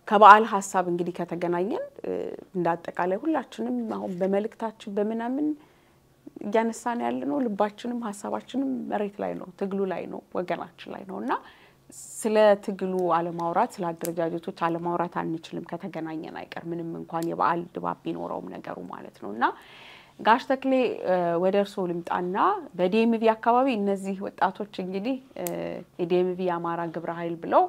ከበዓል ሐሳብ እንግዲህ ከተገናኘን እንዳጠቃላይ ሁላችንም አሁን በመልእክታችን በመናምን ያነሳን ያለነው ልባችንም ሐሳባችንም መሬት ላይ ነው ትግሉ ላይ ነው ወገናችን ላይ ነውና ስለ ትግሉ አለማውራት ስለ አደረጃጀቶች አለማውራት አንችልም ከተገናኘን አይቀር ምንም እንኳን የበዓል ድባብ ቢኖረውም ነገሩ ማለት ነውና ጋሽ ተክሌ ወደ እርሶ ልምጣና በዲኤምቪ አካባቢ እነዚህ ወጣቶች እንግዲህ የዲኤምቪ አማራ ግብረ ኃይል ብለው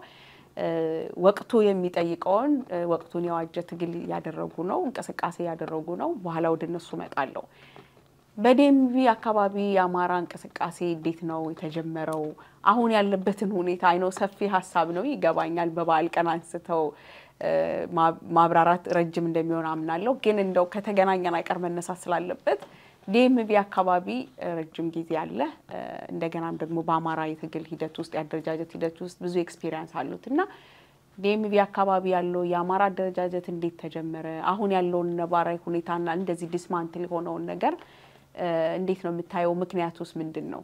ወቅቱ የሚጠይቀውን ወቅቱን ያዋጀ ትግል ያደረጉ ነው እንቅስቃሴ ያደረጉ ነው በኋላ ወደ እነሱ መጣለው በዲኤምቪ አካባቢ የአማራ እንቅስቃሴ እንዴት ነው የተጀመረው አሁን ያለበትን ሁኔታ አይኖ ሰፊ ሐሳብ ነው ይገባኛል በበዓል ቀን አንስተው ማብራራት ረጅም እንደሚሆን አምናለሁ ግን እንደው ከተገናኘን አይቀር መነሳት ስላለበት ዲኤምቪ አካባቢ ረጅም ጊዜ አለ እንደገናም ደግሞ በአማራ የትግል ሂደት ውስጥ ያደረጃጀት ሂደት ውስጥ ብዙ ኤክስፒሪየንስ አሉትና ዲኤምቪ አካባቢ ያለው የአማራ አደረጃጀት እንዴት ተጀመረ አሁን ያለው ነባራዊ ሁኔታና እንደዚህ ዲስማንትል ሆነው ነገር እንዴት ነው የምታየው ምክንያቱስ ምንድነው?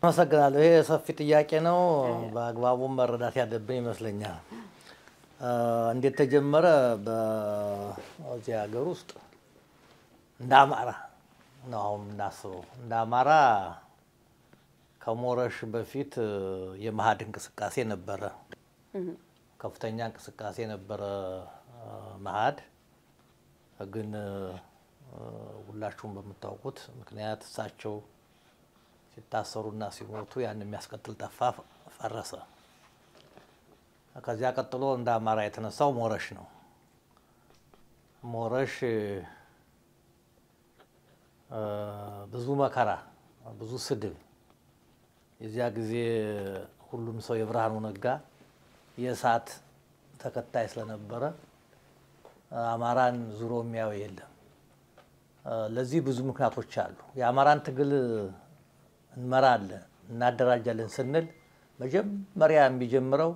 አመሰግናለሁ። ይሄ ሰፊ ጥያቄ ነው በአግባቡ መረዳት ያለብን ይመስለኛል። እንዴት ተጀመረ በዚህ ሀገር ውስጥ እንደ አማራ ነው አሁን እናስበው እንደ አማራ ከሞረሽ በፊት የማሃድ እንቅስቃሴ ነበረ ከፍተኛ እንቅስቃሴ ነበረ ማሃድ ግን ሁላችሁም በመታወቁት ምክንያት እሳቸው ሲታሰሩና ሲሞቱ ያን የሚያስቀጥል ጠፋ ፈረሰ ከዚያ ቀጥሎ እንደ አማራ የተነሳው ሞረሽ ነው ሞረሽ ብዙ መከራ ብዙ ስድብ የዚያ ጊዜ ሁሉም ሰው የብርሃኑ ነጋ የእሳት ተከታይ ስለነበረ አማራን ዙሮ የሚያው የለም። ለዚህ ብዙ ምክንያቶች አሉ። የአማራን ትግል እንመራለን እናደራጃለን ስንል መጀመሪያ የሚጀምረው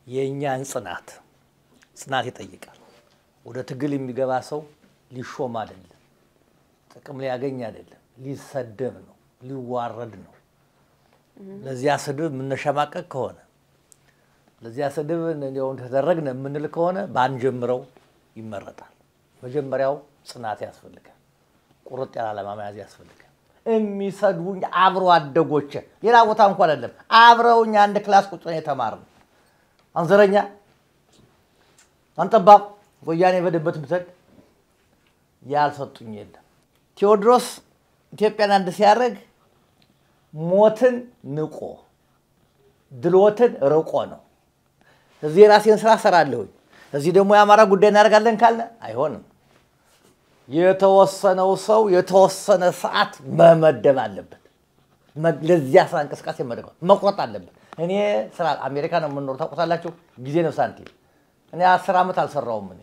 የኛን ጽናት ይጠይቃል። ወደ ትግል የሚገባ ሰው ሊሾም አይደለም፣ ጥቅም ሊያገኝ አይደለም፣ ሊሰደብ ነው፣ ሊዋረድ ነው። ለዚያ ስድብ የምንሸማቀቅ ከሆነ ለዚያ ስድብ እንደው ተደረግነ የምንል ከሆነ ባንጀምረው ይመረጣል። መጀመሪያው ጽናት ያስፈልጋል። ቁርጥ ያለ ዓላማ መያዝ ያስፈልጋል። የሚሰድቡኝ አብሮ አደጎች ሌላ ቦታ እንኳን አይደለም አብረውኝ አንድ ክላስ ቁጭ ነው የተማርን አንዘረኛ አንጠባብ ወያኔ በደበት ምሰድ ያልሰጡኝ የለም። ቴዎድሮስ ኢትዮጵያን አንድ ሲያደርግ ሞትን ንቆ ድሎትን ርቆ ነው። እዚህ ራሴን ስራ ሰራለሁ እዚህ ደግሞ የአማራ ጉዳይ እናደርጋለን ካለ አይሆንም። የተወሰነው ሰው የተወሰነ ሰዓት መመደብ አለበት። ለዚያ ስራ እንቅስቃሴ መቆጣ አለበት። እኔ ስራ አሜሪካ ነው የምኖር ታውቁታላችሁ። ጊዜ ነው ሳንቲም። እኔ 10 ዓመት አልሰራውም። እኔ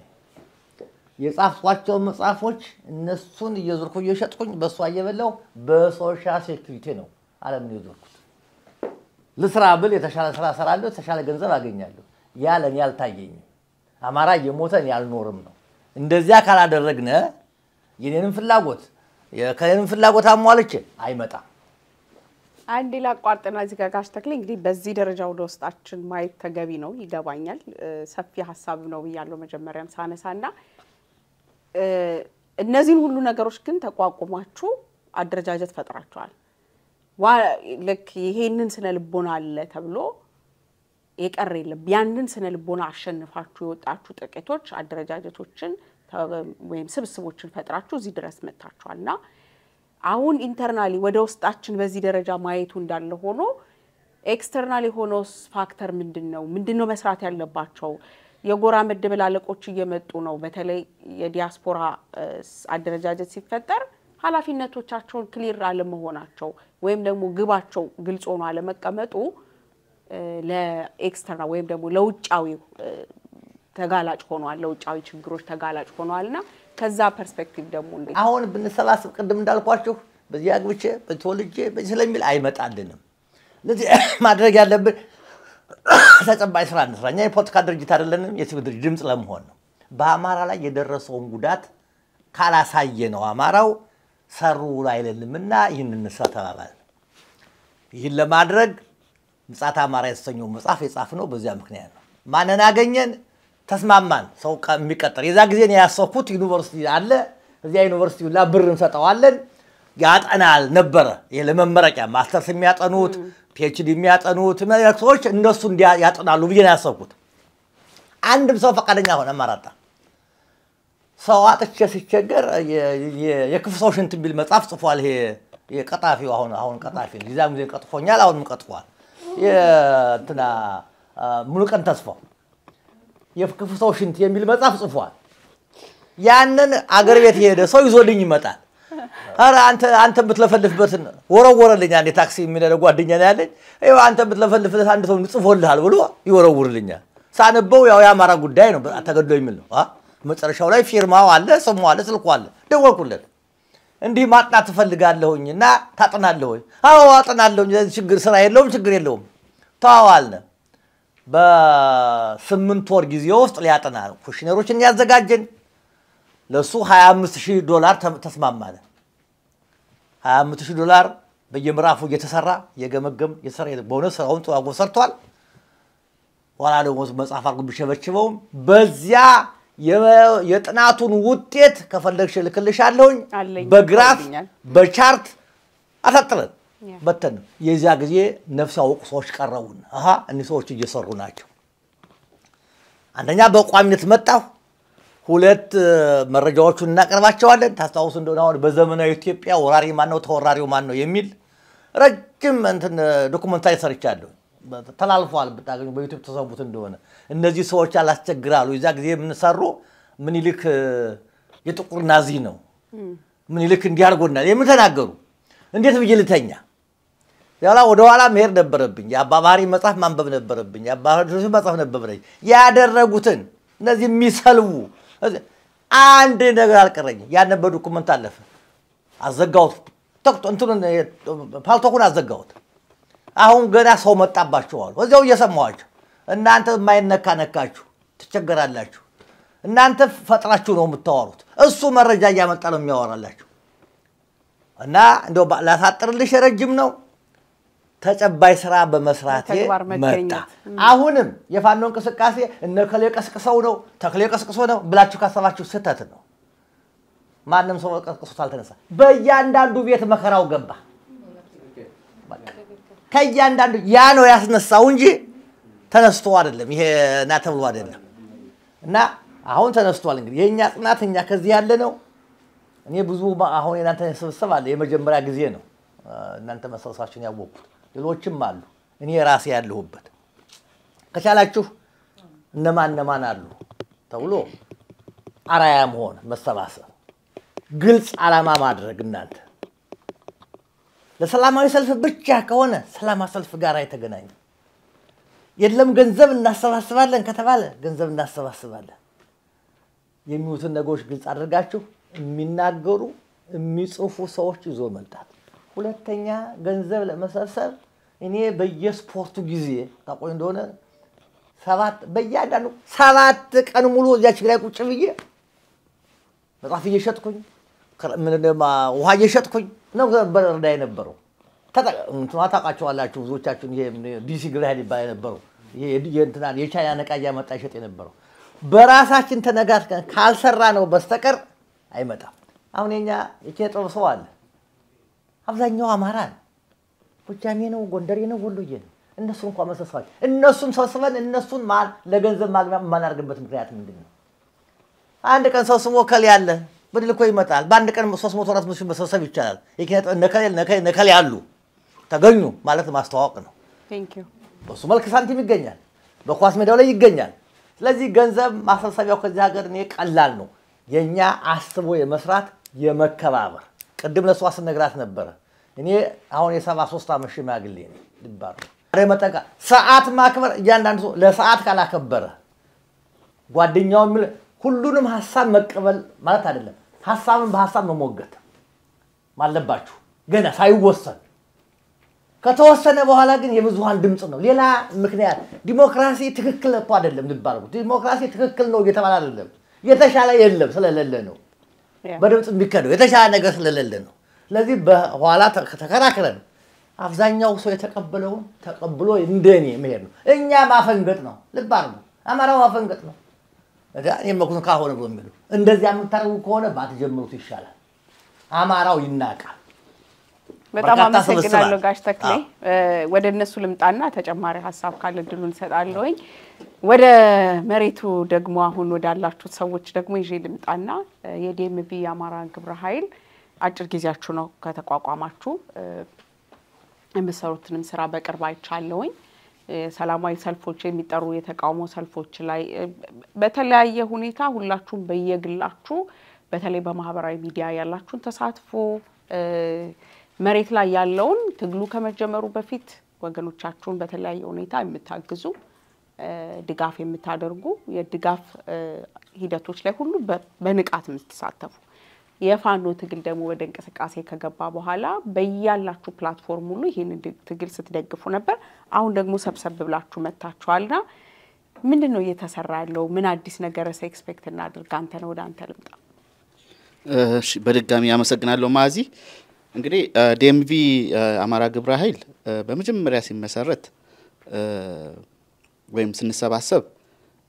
የጻፍኳቸው መጽሐፎች እነሱን እየዞርኩ እየሸጥኩኝ በሷ እየበላው በሶሻል ሴኩሪቲ ነው ዓለምን የዞርኩት። ልስራ ብል የተሻለ ስራ ሰራለሁ፣ የተሻለ ገንዘብ አገኛለሁ። ያለን ያልታየኝ አማራ የሞተን ያልኖርም ነው። እንደዚያ ካላደረግነ የኔንም ፍላጎት አሟልቼ አይመጣም። አንድ ላቋርጥና እዚህ ጋር ጋሽ ተክሌ እንግዲህ በዚህ ደረጃ ወደ ውስጣችን ማየት ተገቢ ነው ይገባኛል። ሰፊ ሐሳብ ነው ብያለሁ መጀመሪያም ሳነሳና እነዚህን ሁሉ ነገሮች ግን ተቋቁማችሁ አደረጃጀት ፈጥራችኋል። ልክ ይሄንን ስነ ልቦና አለ ተብሎ የቀረ የለም። ያንን ስነ ልቦና አሸንፋችሁ የወጣችሁ ጥቂቶች አደረጃጀቶችን ወይም ስብስቦችን ፈጥራችሁ እዚህ ድረስ መጣችኋልና አሁን ኢንተርናሊ ወደ ውስጣችን በዚህ ደረጃ ማየቱ እንዳለ ሆኖ ኤክስተርናሊ ሆኖስ ፋክተር ምንድነው መስራት ያለባቸው? የጎራ መደበላለቆች እየመጡ ነው። በተለይ የዲያስፖራ አደረጃጀት ሲፈጠር ኃላፊነቶቻቸውን ክሊር አለመሆናቸው ወይም ደግሞ ግባቸው ግልጽ ሆኖ አለመቀመጡ ለኤክስተርናል ወይም ደግሞ ለውጫዊ ተጋላጭ ሆኗል፣ ለውጫዊ ችግሮች ተጋላጭ ሆኗልና ከዛ ፐርስፔክቲቭ ደግሞ እንዴ አሁን ብንሰባሰብ ቅድም እንዳልኳችሁ በዚህ አግብቼ በተወልጄ ስለሚል አይመጣልንም። ለዚህ ማድረግ ያለብን ተጨባጭ ስራ እንስራ። እኛ የፖለቲካ ድርጅት አይደለንም፣ የሲቪል ድርጅት ድምጽ ለመሆን ነው። በአማራ ላይ የደረሰውን ጉዳት ካላሳየ ነው አማራው ሰሩ አይደለምና ይህን እንስራ ተባባል። ይህን ለማድረግ ምጽአተ አማራ የተሰኘው መጽሐፍ የጻፍነው በዚያ ምክንያት ነው። ማንን አገኘን? ተስማማን። ሰው የሚቀጠር የዛ ጊዜ ነው ያሰብኩት። ዩኒቨርሲቲ አለ፣ እዚያ ዩኒቨርሲቲ ላይ ብር እንሰጠዋለን ያጠናል ነበረ። ይሄ ለመመረቂያ ማስተርስ የሚያጠኑት ፒኤችዲ የሚያጠኑት ሰዎች እነሱ ያጠናሉ ብዬ ነው ያሰብኩት። አንድም ሰው ፈቃደኛ ሆነ ማራጣ ሰው አጥቼ ሲቸገር የክፍሶ ሽንት ቢል መጽሐፍ ጽፏል። ይሄ የቀጣፊው አሁን ቀጣፊ ሊዛም ጊዜ ቀጥፎኛል፣ አሁንም ቀጥፏል። የእንትና ሙሉቀን ተስፋው የክፍሶ ሽንት የሚል መጽሐፍ ጽፏል። ያንን አገር ቤት ሄደ ሰው ይዞልኝ ይመጣል። አረ አንተ ብትለፈልፍበት ወረወረልኝ። አንዴ ታክሲ የሚነዳ ጓደኛ ነው ያለኝ። ይኸው አንተ ብትለፈልፍበት አንድ ሰው ጽፎልሃል ብሎ ይወረውርልኛል። ሳነበው ያው የአማራ ጉዳይ ነው ተገዶ የሚል ነው። መጨረሻው ላይ ፊርማው አለ፣ ስሙ አለ፣ ስልኩ አለ። ደወልኩለት። እንዲህ ማጥናት ትፈልጋለሁኝና ታጥናለህ ወይ? አዎ አጥናለሁኝ። ችግር ስራ የለውም ችግር የለውም ተዋዋልነ። በ8 ወር ጊዜ ውስጥ ሊያጠና ኩሽነሮችን ያዘጋጀን ለሱ $25,000 ተስማማለ። $25,000 በየምራፉ እየተሰራ የገመገም የሰራ ቦነስ አሁን ተዋጎ ሰርቷል። ወላ ደግሞ መጽሐፍ አርጉ ቢሸበችበው በዚያ የጥናቱን ውጤት ከፈለግሽ ልክልሻለሁኝ በግራፍ በቻርት አፈጥረን በተን የዚያ ጊዜ ነፍስ ያወቁ ሰዎች ቀረቡን። እነዚህ ሰዎች እየሰሩ ናቸው። አንደኛ በቋሚነት መጣሁ። ሁለት መረጃዎቹን እናቀርባቸዋለን። ታስታውሱ እንደሆነ አሁን በዘመናዊ ኢትዮጵያ ወራሪ ማን ነው ተወራሪው ማን ነው የሚል ረጅም እንትን ዶክመንታሪ ሰርቻለሁ። ተላልፏል። ብታገኙ በዩቲዩብ ተሰቡት እንደሆነ እነዚህ ሰዎች አላስቸግራሉ። የዛ ጊዜ ምን ሰሩ? ምን ይልክ የጥቁር ናዚ ነው ምን ይልክ እንዲያርጎናል የምን ተናገሩ። እንዴት ብዬ ልተኛ? ያላ ወደ ኋላ መሄድ ነበረብኝ የአባባሪ መጽሐፍ ማንበብ ነበረብኝ የአባባሪ መጽሐፍ ነበረኝ ያደረጉትን እነዚህ የሚሰልቡ አንድ ነገር አልቀረኝ ያን በዶክመንት አለፈ አዘጋውት እንትኑን ፓልቶኩን አዘጋውት አሁን ገና ሰው መጣባቸዋል ወዲያው እየሰማዋቸው እናንተ የማይነካ ነካችሁ ትቸገራላችሁ እናንተ ፈጥራችሁ ነው የምታወሩት እሱ መረጃ ያመጣ ነው የሚያወራላችሁ እና እንደው ላሳጥርልሽ ረጅም ነው ተጨባይ ስራ በመስራቴ መጣ አሁንም የፋኖ እንቅስቃሴ እነከለ ቀስቅሰው ነው ተክለ ቀስቅሶ ነው ብላችሁ ካሰባችሁ ስህተት ነው ማንንም ሰው ቀስቅሶ አልተነሳ በእያንዳንዱ ቤት መከራው ገባ ከእያንዳንዱ ያ ነው ያስነሳው እንጂ ተነስቶ አይደለም ይሄ እና ተብሎ አይደለም እና አሁን ተነስቷል እንግዲህ የኛ ጽናተኛ ከዚህ ያለ ነው እኔ ብዙ አሁን እናንተ ስብሰባ አለ የመጀመሪያ ጊዜ ነው እናንተ መሰብሰባችሁን ያወቁት ሌሎችም አሉ እኔ ራሴ ያለሁበት ከቻላችሁ እነማን አሉ ተብሎ አራያም ሆነ መሰባሰብ ግልጽ ዓላማ ማድረግ እናንተ ለሰላማዊ ሰልፍ ብቻ ከሆነ ሰላማዊ ሰልፍ ጋር የተገናኘ የለም ገንዘብ እናሰባስባለን ከተባለ ገንዘብ እናሰባስባለን የሚውትን ነገሮች ግልጽ አድርጋችሁ የሚናገሩ የሚጽፉ ሰዎች ይዞ መጣት ሁለተኛ ገንዘብ ለመሰብሰብ እኔ በየስፖርቱ ጊዜ ታቆይ እንደሆነ በእያንዳንዱ 7 ቀን ሙሉ እዚያች ላይ ቁጭ ብዬ መጽሐፍ እየሸጥኩኝ ውሃ እየሸጥኩኝ ነው በርዳይ ነበረው ታውቃቸዋላችሁ ብዙዎቻችሁ ይሄ ዲሲ ግራድ ይባል ነበረው ይሄ እንትናን የቻይና ነቃያ መጣ ይሸጥ የነበረው በራሳችን ተነጋግረን ካልሰራ ነው በስተቀር አይመጣም አሁን የኛ የከጠው ሰው አለ አብዛኛው አማራ ጎጃሜ ነው ጎንደሬ ነው ወሎዬ ነው እነሱ እንኳን መሰሳች እነሱን ሰብስበን እነሱን ማል ለገንዘብ ማግኛ ማናርግበት ምክንያት ምንድነው አንድ ቀን ሰብስቦ ከል ያለ በድልኮ ይመጣል በአንድ ቀን 300 400 መሰብሰብ ይቻላል የከጠው ነከል ያሉ ተገኙ ማለት ማስተዋወቅ ነው ቴንክ ዩ በሱ መልክ ሳንቲም ይገኛል በኳስ ሜዳው ላይ ይገኛል ስለዚህ ገንዘብ ማሰብሰቢያው ከዚህ ሀገር ነው ቀላል ነው የኛ አስቦ የመስራት የመከባበር ቅድም ለሷስ ነግራት ነበር እኔ አሁን የ73 ዓመት ሽማግሌ ነኝ ልባር አረመጠቃ ሰዓት ማክበር እያንዳንዱ ለሰዓት ካላከበረ ጓደኛው ሁሉንም ሐሳብ መቀበል ማለት አይደለም ሐሳብን በሐሳብ መሞገት ማለባችሁ ገና ሳይወሰን ከተወሰነ በኋላ ግን የብዙሃን ድምጽ ነው ሌላ ምክንያት ዲሞክራሲ ትክክል እኮ አይደለም ልባርኩ ዲሞክራሲ ትክክል ነው እየተባለ አይደለም የተሻለ የለም ስለሌለ ነው በድምጽ የሚከደው የተሻለ ነገር ስለሌለ ነው ስለዚህ በኋላ ተከራክረን አብዛኛው ሰው የተቀበለው ተቀብሎ እንደኔ መሄድ ነው እኛ ማፈንገጥ ነው ልባርኩ አማራው ማፈንገጥ ነው የመኩን ካሆነ ብሎ የሚሉ እንደዚህ አምታረጉ ከሆነ ባትጀምሩት ይሻላል አማራው ይናቃል በጣም አመሰግናለሁ ጋሽ ተክሌ ወደ እነሱ ልምጣና ተጨማሪ ሐሳብ ካለ ድሉን ሰጣለሁኝ ወደ መሬቱ ደግሞ አሁን ወዳላችሁ ሰዎች ደግሞ ይዤ ልምጣና የዲኤምቪ አማራ ግብረ ኃይል አጭር ጊዜያችሁ ነው ከተቋቋማችሁ የምሰሩትንም ስራ በቅርብ አይቻለሁኝ ሰላማዊ ሰልፎች የሚጠሩ የተቃውሞ ሰልፎች ላይ በተለያየ ሁኔታ ሁላችሁም በየግላችሁ በተለይ በማህበራዊ ሚዲያ ያላችሁን ተሳትፎ መሬት ላይ ያለውን ትግሉ ከመጀመሩ በፊት ወገኖቻችሁን በተለያየ ሁኔታ የምታግዙ ድጋፍ የምታደርጉ የድጋፍ ሂደቶች ላይ ሁሉ በንቃት የምትሳተፉ የፋኖ ትግል ደግሞ ወደ እንቅስቃሴ ከገባ በኋላ በያላችሁ ፕላትፎርም ሁሉ ይሄንን ትግል ስትደግፉ ነበር አሁን ደግሞ ሰብሰብ ብላችሁ መጣችኋልና ምንድነው እየተሰራ ያለው ምን አዲስ ነገር ኤክስፔክት እናድርግ አንተ ነው ወደ አንተ ልምጣ እሺ በድጋሚ አመሰግናለሁ ማዚ እንግዲህ ዲኤምቪ አማራ ግብረ ኃይል በመጀመሪያ ሲመሰረት ወይም ስንሰባሰብ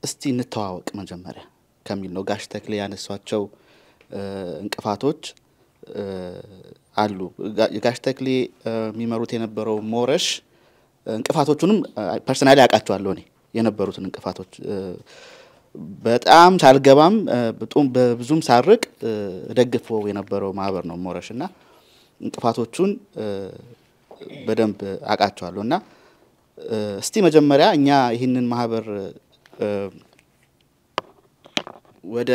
እስቲ እንተዋወቅ መጀመሪያ ከሚል ነው ጋሽ ተክሌ ያነሷቸው እንቅፋቶች አሉ ጋሽ ተክሌ የሚመሩት የነበረው ሞረሽ እንቅፋቶቹንም ፐርሰናሊ አቃቸዋለሁ እኔ የነበሩትን እንቅፋቶች በጣም ሳልገባም በብዙም ሳርቅ ደግፈው የነበረው ማህበር ነው ሞረሽና እንቅፋቶቹን በደንብ አቃቸዋለሁና እስቲ መጀመሪያ እኛ ይሄንን ማህበር ወደ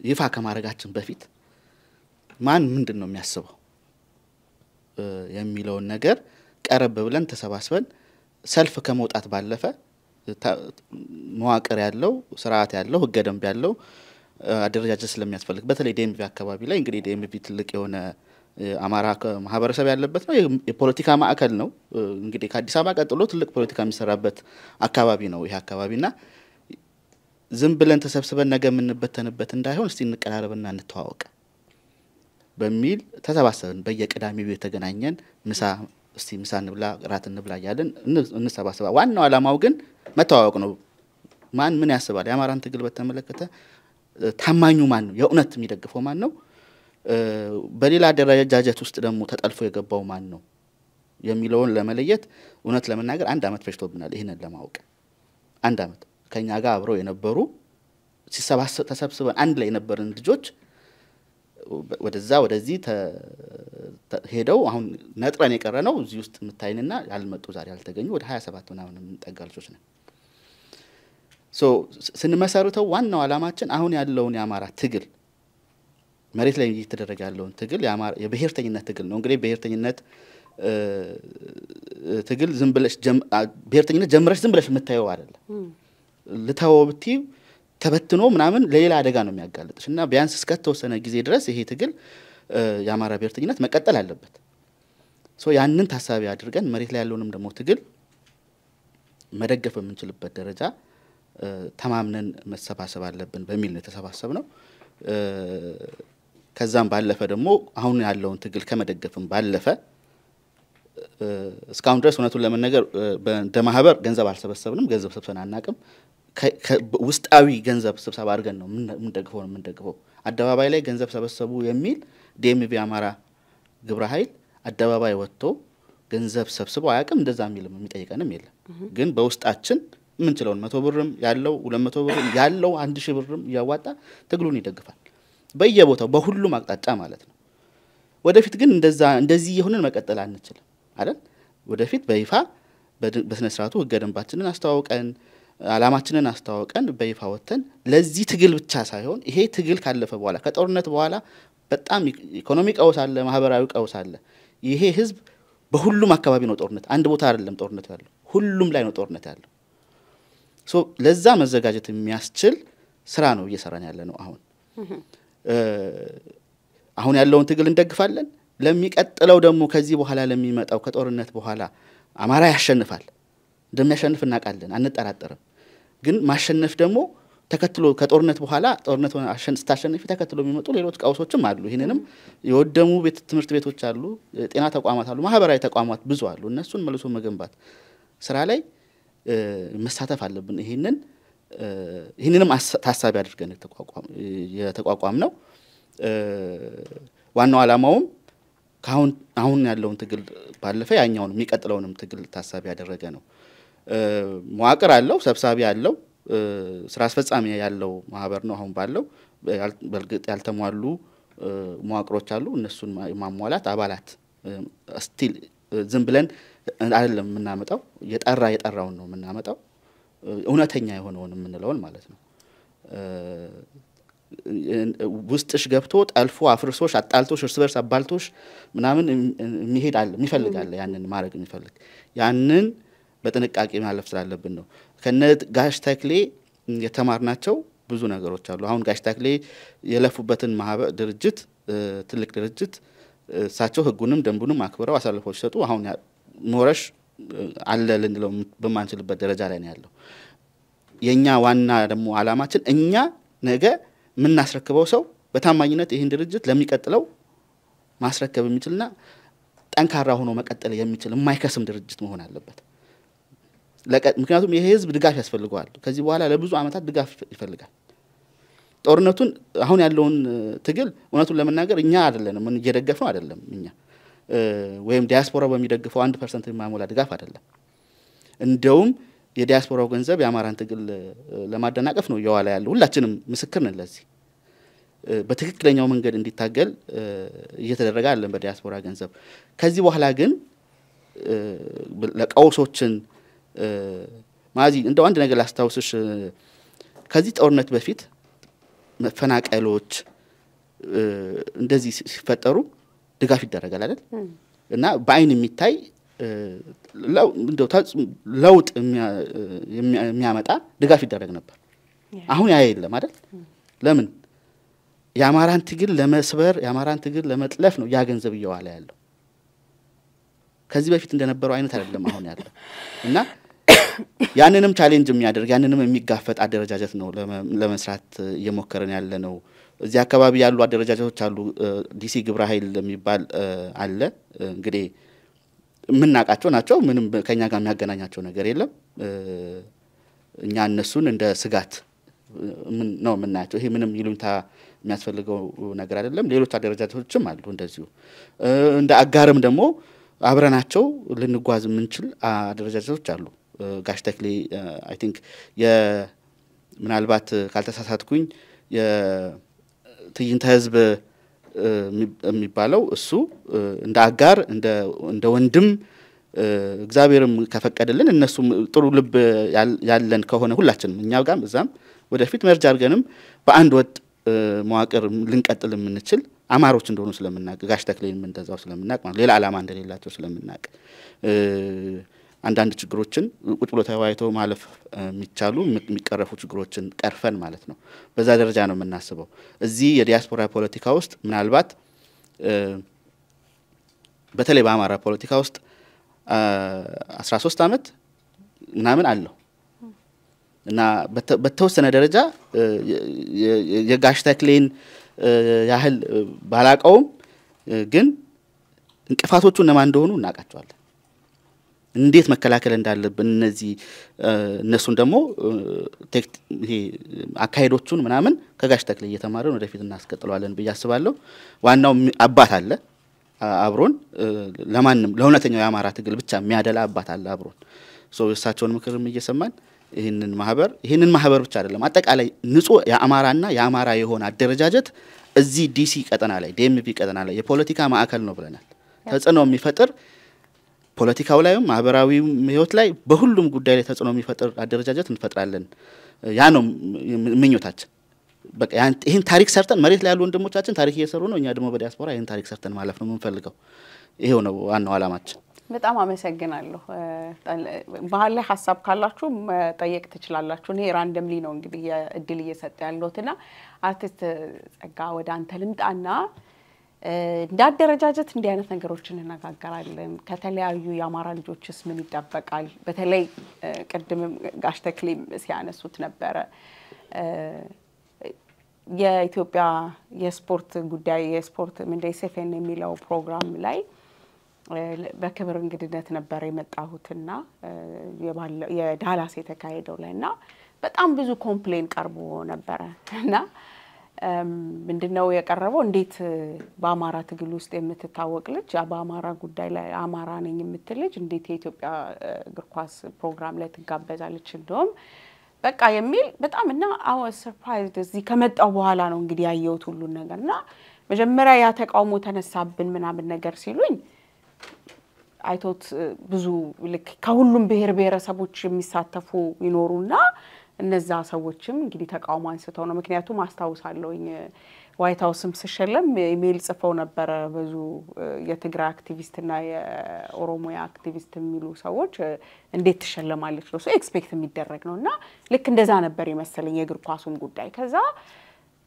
ይፋ ከማድረጋችን በፊት ማን ምንድነው የሚያስበው የሚለውን ነገር ቀረብ ብለን ተሰባስበን ሰልፍ ከመውጣት ባለፈ መዋቅር ያለው ስርዓት ያለው ህገ ደንብ ያለው አደረጃጀት ስለሚያስፈልግ በተለይ ዲኤምቪ አካባቢ ላይ እንግዲህ ዲኤምቪ ትልቅ የሆነ አማራ ማህበረሰብ ያለበት ነው የፖለቲካ ማዕከል ነው እንግዲህ ከአዲስ አበባ ቀጥሎ ትልቅ ፖለቲካ የሚሰራበት አካባቢ ነው ይሄ አካባቢና ዝም ብለን ተሰብስበን ነገ የምንበተንበት እንዳይሆን እስቲ እንቀራረብና እንተዋወቅ በሚል ተሰባሰብን በየቅዳሜው የተገናኘን ምሳ እንብላ ራት እንብላ ያለን እንሰባሰባ ዋናው አላማው ግን መተዋወቅ ነው ማን ምን ያስባል የአማራን ትግል በተመለከተ ታማኙ ማን ነው የእውነት የሚደግፈው ማን ነው በሌላ አደረጃጀት ውስጥ ደግሞ ተጠልፎ የገባው ማን ነው የሚለውን ለመለየት እውነት ለመናገር አንድ አመት ፈጅቶብናል ይሄንን ለማወቅ አንድ አመት ከኛ ጋር አብረው የነበሩ ተሰብስበን አንድ ላይ የነበርን ልጆች ወደዚህ ሄደው አሁን ነጥረን የቀረነው እዚህ ውስጥ ምታይንና ያልመጡ ዛሬ ያልተገኙ ወደ 27 ምናምን የምንጠጋ ልጆች ነን ስንመሰርተው ዋናው አላማችን አሁን ያለውን የአማራ ትግል መሬት ላይ እየተደረገ ያለውን ትግል የብሔርተኝነት ትግል ነው እንግዲህ ብሔርተኝነት ትግል ዝም ብለሽ ብሔርተኝነት ጀምረሽ ዝም ብለሽ የምታየው አይደለም ለታወብቲ ተበትኖ ምናምን ለሌላ አደጋ ነው የሚያጋልጥሽና ቢያንስ እስከ ተወሰነ ጊዜ ድረስ ይሄ ትግል የአማራ ብሔርተኝነት መቀጠል አለበት ያንን ታሳቢ አድርገን መሬት ላይ ያለውንም ደግሞ ትግል መደገፍ የምንችልበት ደረጃ ተማምነን መሰባሰብ አለብን በሚል ነው የተሰባሰብነው ከዛም ባለፈ ደግሞ አሁን ያለውን ትግል ከመደገፍም ባለፈ እስካሁን ድረስ እውነቱን ለመናገር በማህበር ገንዘብ አልሰበሰብንም ገንዘብ ሰብሰን አናቅም ውስጣዊ ገንዘብ ስብሰባ አድርገን ነው የምንደግፈው አደባባይ ላይ ገንዘብ ሰበሰቡ የሚል ዲኤምቪ አማራ ግብረ ኃይል አደባባይ ወጥቶ ገንዘብ ሰብስቦ አያቅም እንደዛ የሚልም የሚጠይቀንም የለም ግን በውስጣችን ምንችለውን 100 ብርም ያለው 200 ብርም ያለው 1000 ብርም ያዋጣ ትግሉን ይደግፋል በየቦታው በሁሉም አቅጣጫ ማለት ነው ወደፊት ግን እንደዚህ ይሁንን መቀጠል አንችልም አይደል ወደፊት በይፋ በስነ ስርዓቱ ህገ ደንባችንን አስተዋውቀን አላማችንን አስተዋውቀን በይፋ ወተን ለዚህ ትግል ብቻ ሳይሆን ይሄ ትግል ካለፈ በኋላ ከጦርነት በኋላ በጣም ኢኮኖሚ ቀውስ አለ ማህበራዊ ቀውስ አለ ይሄ ህዝብ በሁሉም አካባቢ ነው ጦርነት አንድ ቦታ አይደለም ጦርነት ያለው ሁሉም ላይ ነው ጦርነት ያለው ለዛ መዘጋጀት የሚያስችል ስራ ነው እየሰራን ያለ ነው አሁን ያለውን ትግል እንደግፋለን ለሚቀጥለው ደግሞ ከዚህ በኋላ ለሚመጣው ከጦርነት በኋላ አማራ ያሸንፋል እንደሚያሸንፍ እናቃለን አንጠራጠርም ግን ማሸነፍ ደግሞ ተከትሎ ከጦርነት በኋላ ጦርነት ስታሸንፊ ተከትሎ የሚመጡ ሌሎች ቀውሶችም አሉ ይሄንንም የወደሙ ትምህርት ቤቶች አሉ ጤና ተቋማት አሉ ማህበራዊ ተቋማት ብዙ አሉ እነሱን መልሶ መገንባት ስራ ላይ መሳተፍ አለብን ይሄንንም ታሳቢ አድርገን የተቋቋም ነው ዋናው አላማውም አሁን ያለውን ትግል ባለፈ ያኛውን የሚቀጥለውንም ትግል ታሳቢ ያደረገ ነው መዋቅር አለው ሰብሳቢ አለው ስራ አስፈጻሚ ያለው ማህበር ነው አሁን ባለው በልግጥ ያልተሟሉ መዋቅሮች አሉ እነሱን ማሟላት አባላት ስቲል ዝም ብለን አይደለም የምናመጣው የጠራውን ነው የምናመጣው እውነተኛ የሆነውን የምንለውን ማለት ነው ውስጥሽ ገብቶ ጠልፎ አፍርሶሽ አጣልቶሽ እርስ በርስ አባልቶሽ ምናምን የሚሄዳል የሚፈልጋል ያንን ማድረግ የሚፈልግ ያንን በጥንቃቄ ማለፍ ስላለብን ነው ከነ ጋሽ ተክሌ የተማርናቸው ብዙ ነገሮች አሉ አሁን ጋሽ ተክሌ የለፉበትን ማህበር ድርጅት ትልቅ ድርጅት እሳቸው ህጉንም ደንቡንም አክብረው አሳልፈው ሲሰጡ አሁን ኖረሽ አለ ልንለው በማንችልበት ደረጃ ላይ ነው ያለው የኛ ዋና ደግሞ አላማችን እኛ ነገ ምናስረክበው ሰው በታማኝነት ይሄን ድርጅት ለሚቀጥለው ማስረከብ የሚችልና ጠንካራ ሆኖ መቀጠል የሚችል የማይከስም ድርጅት መሆን አለበት ምክንያቱም ይሄ ህዝብ ድጋፍ ያስፈልገዋል ከዚህ በኋላ ለብዙ አመታት ድጋፍ ይፈልጋል ጦርነቱን አሁን ያለውን ትግል እውነቱን ለመናገር እኛ አይደለንም ምን እየደገፈው አይደለም እኛ ወይም ዲያስፖራ በሚደግፈው 1% የማይሞላ ድጋፍ አይደለም እንደውም የዲያስፖራው ገንዘብ የአማራን ትግል ለማደናቀፍ ነው እየዋላ ያለው ሁላችንም ምስክር ነን ለዚህ በትክክለኛው መንገድ እንዲታገል እየተደረገ አይደለም በዲያስፖራ ገንዘብ ከዚህ በኋላ ግን ለቀውሶችን ማዚ እንደው አንድ ነገር ላስታውስሽ ከዚህ ጦርነት በፊት መፈናቀሎች እንደዚህ ሲፈጠሩ ድጋፍ ይደረጋል አይደል እና በአይን የሚታይ ለውጥ የሚያመጣ ድጋፍ ይደረግ ነበር። አሁን ያ የለም አይደል? ለምን? የአማራን ትግል ለመስበር የአማራን ትግል ለመጥለፍ ነው ያ ገንዘብ እየዋለ ያለው። ከዚህ በፊት እንደነበረው አይነት አይደለም አሁን ያለው እና ያንንም ቻሌንጅ የሚያደርግ ያንንም የሚጋፈጥ አደረጃጀት ነው ለመስራት እየሞከረን ያለ ነው። እዚህ አካባቢ ያሉ አደረጃጀቶች አሉ። ዲሲ ግብረ ኃይል የሚባል አለ። እንግዲህ ምንናቃቸው ናቸው። ምንም ከኛ ጋር የሚያገናኛቸው ነገር የለም። እኛ እነሱን እንደ ስጋት ነው የምናያቸው። ይሄ ምንም ይሉኝታ የሚያስፈልገው ነገር አይደለም። ሌሎች አደረጃጀቶችም አሉ እንደዚሁ። እንደ አጋርም ደግሞ አብረናቸው ልንጓዝ የምንችል አደረጃጀቶች አሉ። ጋሽ ተክሌ አይ ቲንክ ምናልባት ካልተሳሳትኩኝ የትዕይንተ ህዝብ የሚባለው እሱ እንደ አጋር እንደ ወንድም እግዚአብሔርም ከፈቀደልን እነሱም ጥሩ ልብ ያለን ከሆነ ሁላችንም እኛው ጋርም እዛም ወደፊት መርጃ አድርገንም በአንድ ወጥ መዋቅር ልንቀጥል የምንችል አማሮች እንደሆኑ ስለምናቅ ጋሽ ተክሌንም እንደዛው ስለምናቅ ማለት ሌላ ዓላማ እንደሌላቸው ስለምናቅ አንዳንድ ችግሮችን ቁጭ ብሎ ተወያይቶ ማለፍ የሚቻሉ የሚቀረፉ ችግሮችን ቀርፈን ማለት ነው። በዛ ደረጃ ነው የምናስበው። እዚህ የዲያስፖራ ፖለቲካ ውስጥ ምናልባት በተለይ በአማራ ፖለቲካ ውስጥ 13 ዓመት ምናምን አለው እና በተወሰነ ደረጃ የጋሽ ተክሌን ያህል ባላቀውም ግን እንቅፋቶቹ እነማን እንደሆኑ እናቃቸዋለን። እንዴት መከላከል እንዳለብን እነሱን ደግሞ ይሄ አካሄዶቹን ምናምን ከጋሽ ተክሌ እየተማረን ወደፊት እናስቀጥለዋለን ብዬ አስባለሁ። ዋናው አባት አለ አብሮን ለማንም ለሁለተኛው የአማራ ትግል ብቻ የሚያደላ አባት አለ አብሮን። እሳቸውን ምክርም እየሰማን ይሄንን ማህበር ብቻ አይደለም አጠቃላይ ንጹህ የአማራና የአማራ የሆነ አደረጃጀት እዚህ ዲሲ ቀጠና ላይ ዲኤምቪ ቀጠና ላይ የፖለቲካ ማዕከል ነው ብለናል። ተጽዕኖ የሚፈጥር ፖለቲካው ላይም ማህበራዊ ህይወት ላይ በሁሉም ጉዳይ ላይ ተጽዕኖ የሚፈጥር አደረጃጀት እንፈጥራለን። ያ ነው ምኞታችን። በቃ ይሄን ታሪክ ሰርተን መሬት ላይ ያሉ ወንድሞቻችን ታሪክ እየሰሩ ነው። እኛ ደግሞ በዲያስፖራ ይሄን ታሪክ ሰርተን ማለፍ ነው የምንፈልገው። ይሄው ነው ዋናው ዓላማችን። በጣም አመሰግናለሁ። ባህል ላይ ሐሳብ ካላችሁ መጠየቅ ትችላላችሁ። እኔ ራንደምሊ ነው እንግዲህ እድል እየሰጠ ያለውትና አርቲስት ጸጋ ወደ አንተ ልምጣና እንዳደረጃጀት እንዲህ አይነት ነገሮችን እንነጋገራለን። ከተለያዩ የአማራ ልጆችስ ምን ይጠበቃል? በተለይ ቅድም ጋሽ ተክሌም ሲያነሱት ነበረ የኢትዮጵያ የስፖርት ጉዳይ የስፖርት ምንድነው ኤስኤፍኤን የሚለው ፕሮግራም ላይ በክብር እንግድነት ነበር የመጣሁትና የዳላስ የተካሄደው ላይና በጣም ብዙ ኮምፕሌን ቀርቦ ነበር እና ምንድነው የቀረበው እንዴት በአማራ ትግል ውስጥ የምትታወቅ ልጅ በአማራ ጉዳይ ላይ አማራ ነኝ የምትል ልጅ እንዴት የኢትዮጵያ እግር ኳስ ፕሮግራም ላይ ትጋበዛለች እንደውም በቃ የሚል በጣም እና አው ሰርፕራይዝድ እዚህ ከመጣው በኋላ ነው እንግዲህ ያየሁት ሁሉ ነገርና መጀመሪያ ያ ተቃውሞ ተነሳብን ምናምን ነገር ሲሉኝ አይቶት ብዙ ልክ ከሁሉም ብሔረሰቦች የሚሳተፉ ይኖሩና እነዛ ሰዎችም እንግዲህ ተቃውሞ አንስተው ነው ምክንያቱም አስተዋውሳለሁኝ ዋይት ሃውስም ሲሸለም ኢሜል ጽፈው ነበር ብዙ የትግራይ አክቲቪስትና የኦሮሞያ አክቲቪስት የሚሉ ሰዎች እንዴት ተሸለማለች ነው ኤክስፔክት የሚደረግ ነውና ልክ እንደዛ ነበር የመሰለኝ የእግር ኳሱን ጉዳይ ከዛ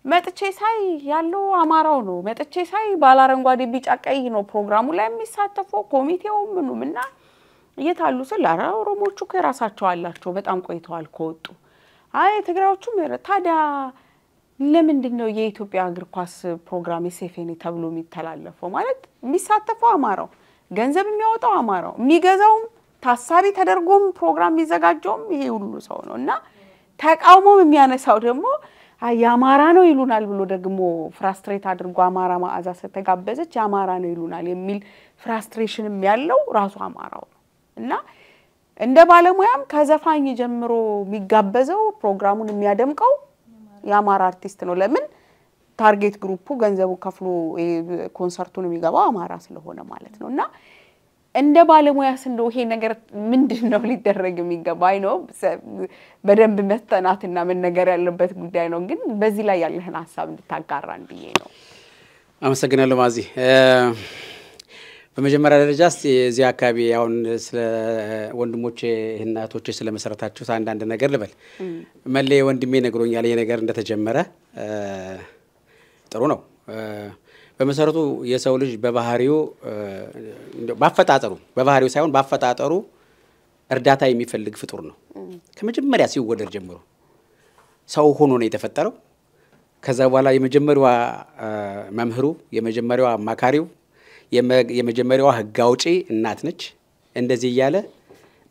መጥቼ ሳይ ያለው አማራው ነው መጥቼ ሳይ ባላረንጓዴ ቢጫ ቀይ ነው ፕሮግራሙ ላይ የሚሳተፈው ኮሚቴው ምኑምና እየታሉ ስለራ ኦሮሞቹ ከራሳቸው አላቸው በጣም ቆይተዋል ከወጡ አይ ትግራዮቹም ታዲያ ለምንድነው የኢትዮጵያ እግር ኳስ ፕሮግራም ኤስኤፍኤን ተብሎ የሚተላለፈው ማለት የሚሳተፈው አማራው ገንዘብ የሚያወጣው አማራው የሚገዛው ታሳቢ ተደርጎም ፕሮግራም ይዘጋጀውም ይሄ ሁሉ ሰው ነውና ተቃውሞ የሚያነሳው ደግሞ አያማራ ነው ይሉናል ብሎ ደግሞ ፍራስትሬት አድርጎ አማራ ማአዛ ተጋበዘች ያማራ ነው ይሉናል የሚል ፍራስትሬሽንም ያለው ራሱ አማራው እና እንደ ባለሙያም ከዘፋኝ ጀምሮ የሚጋበዘው ፕሮግራሙን የሚያደምቀው ያማራ አርቲስት ነው ለምን ታርጌት ግሩፑ ገንዘቡ ከፍሎ ኮንሰርቱን የሚገባው አማራ ስለሆነ ማለት ነውና እንደ ባለሙያስ እንደው ይሄ ነገር ምንድነው ሊደረግ የሚገባው ነው በደንብ መስተናትና ምን ነገር ያለበት ጉዳይ ነው ግን በዚህ ላይ ያለህን ሐሳብ እንድታጋራን ብዬ ነው አመሰግናለሁ ማዚ በመጀመሪያ ደረጃ እስቲ እዚህ አካባቢ አሁን ስለ ወንድሞቼ እናቶቼ ስለ መሰረታችሁት አንዳንድ ነገር ልበል። መሌ ወንድሜ ነግሮኛል ይሄ ነገር እንደተጀመረ ጥሩ ነው። በመሰረቱ የሰው ልጅ በባህሪው በባህሪው ሳይሆን ባፈጣጠሩ እርዳታ የሚፈልግ ፍጡር ነው። ከመጀመሪያ ሲወለድ ጀምሮ ሰው ሆኖ ነው የተፈጠረው። ከዛ በኋላ የመጀመሪያዋ መምህሩ፣ የመጀመሪያዋ አማካሪው፣ የመጀመሪያዋ ህግ አውጪ እናት ነች። እንደዚህ እያለ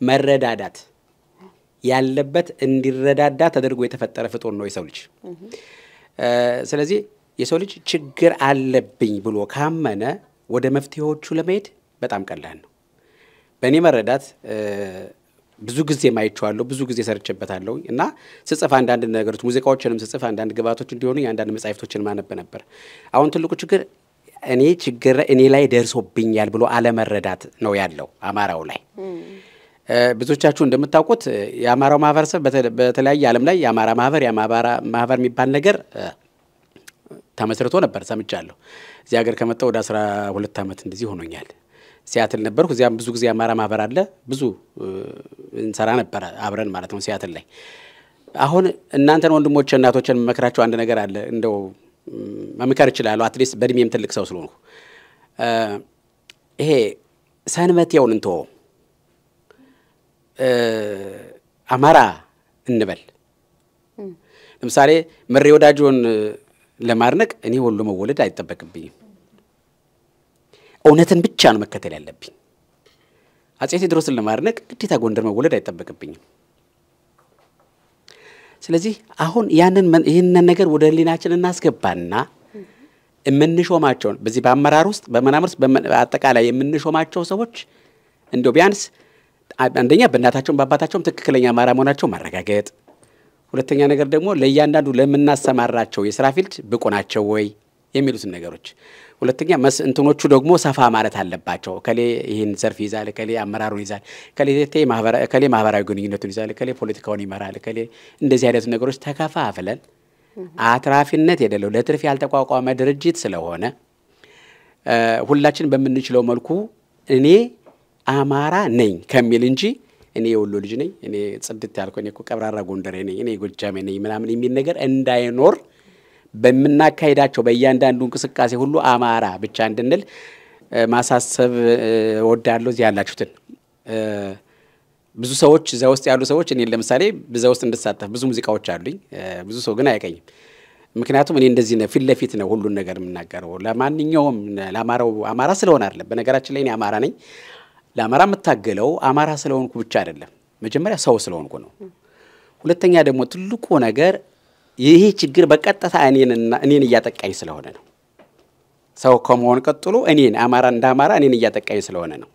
መረዳዳት ያለበት እንዲረዳዳ ተደርጎ የተፈጠረ ፍጡር ነው የሰው ልጅ። ስለዚህ የሰው ልጅ ችግር አለብኝ ብሎ ካመነ ወደ መፍትሄዎቹ ለመሄድ በጣም ቀላል ነው። በእኔ መረዳት ብዙ ጊዜ ማይቻለሁ፣ ብዙ ጊዜ ሰርቼበታለሁ እና ስጽፍ አንዳንድ ነገሮች ሙዚቃዎችንም ስጽፍ አንዳንድ ግባቶች እንዲሆኑ አንዳንድ መጻሕፍቶችን ማነብ ነበር። አሁን ትልቁ ችግር እኔ ላይ ደርሶብኛል ብሎ አለመረዳት ነው ያለው አማራው ላይ። ብዙዎቻችሁ እንደምታውቁት የአማራው ማህበረሰብ በተለያየ ዓለም ላይ የአማራ ማህበር የሚባል ነገር ተመስርቶ ነበር ሰምቻለሁ። እዚህ ሀገር ከመጣሁ ወደ 12 ዓመት እንደዚህ ሆኖኛል። ሲያትል ነበርኩ። እዚያም ብዙ ጊዜ አማራ ማህበር አለ፣ ብዙ እንሰራ ነበር አብረን ማለት ነው ሲያትል ላይ። አሁን እናንተን ወንድሞቼ እናቶችን መመክራቸው አንድ ነገር አለ፣ እንደው መምከር እችላለሁ አትሊስት በእድሜም ትልቅ ሰው ስለሆንኩ። ይሄ ሰንበቴውን እንተው፣ አማራ እንበል። ለምሳሌ ምሬ ወዳጆን ለማድነቅ እኔ ሁሉ መወለድ አይጠበቅብኝም። እውነትን ብቻ ነው መከተል ያለብኝ። አጼ ቴዎድሮስን ለማድነቅ ግዴታ ጎንደር መወለድ አይጠበቅብኝም። ስለዚህ አሁን ይህንን ነገር ወደ ህሊናችን እናስገባና የምንሾማቸውን በዚህ በአመራር ውስጥ በመናምር ውስጥ በአጠቃላይ የምንሾማቸው ሰዎች እንደው ቢያንስ አንደኛ በእናታቸውም በአባታቸውም ትክክለኛ አማራ መሆናቸው ማረጋገጥ፣ ሁለተኛ ነገር ደግሞ ለእያንዳንዱ ለምናሰማራቸው የስራ ፊልድ ብቁ ናቸው ወይ የሚሉትን ነገሮች፣ ሁለተኛ እንትኖቹ ደግሞ ሰፋ ማለት አለባቸው። ከሌ ይህን ዘርፍ ይዛል፣ ከሌ አመራሩን ይዛል፣ ከሌ ማህበራዊ ግንኙነቱን ይዛል፣ ከሌ ፖለቲካውን ይመራል፣ ከሌ እንደዚህ አይነት ነገሮች ተከፋፍለን አትራፊነት የሌለው ለትርፍ ያልተቋቋመ ድርጅት ስለሆነ ሁላችን በምንችለው መልኩ እኔ አማራ ነኝ ከሚል እንጂ እኔ የወሎ ልጅ ነኝ፣ እኔ ጽድት ያልኩ እኔ እኮ ቀብራራ ጎንደሬ ነኝ፣ እኔ ጎጃሜ ነኝ ምናምን የሚል ነገር እንዳይኖር በመናካሄዳቸው በእያንዳንዱ እንቅስቃሴ ሁሉ አማራ ብቻ እንድንል ማሳሰብ ወዳለሁ። እዚህ ያላችሁትን ብዙ ሰዎች እዛ ውስጥ ያሉ ሰዎች እኔ ለምሳሌ በዛ ውስጥ እንድሳተፍ ብዙ ሙዚቃዎች አሉኝ፣ ብዙ ሰው ግን አያቀኝም። ምክንያቱም እኔ እንደዚህ ነው ፊት ለፊት ነው ሁሉን ነገር የምናገረው። ለማንኛውም ለአማራው አማራ ስለሆነ አይደለም። በነገራችን ላይ እኔ አማራ ነኝ። ለአማራ የምታገለው አማራ ስለሆንኩ ብቻ አይደለም፣ መጀመሪያ ሰው ስለሆንኩ ነው። ሁለተኛ ደግሞ ትልቁ ነገር ይሄ ችግር በቀጥታ እኔን እያጠቃኝ ስለሆነ ነው። ሰው ከመሆን ቀጥሎ አማራ እንደ አማራ እኔን እያጠቃኝ ስለሆነ ነው።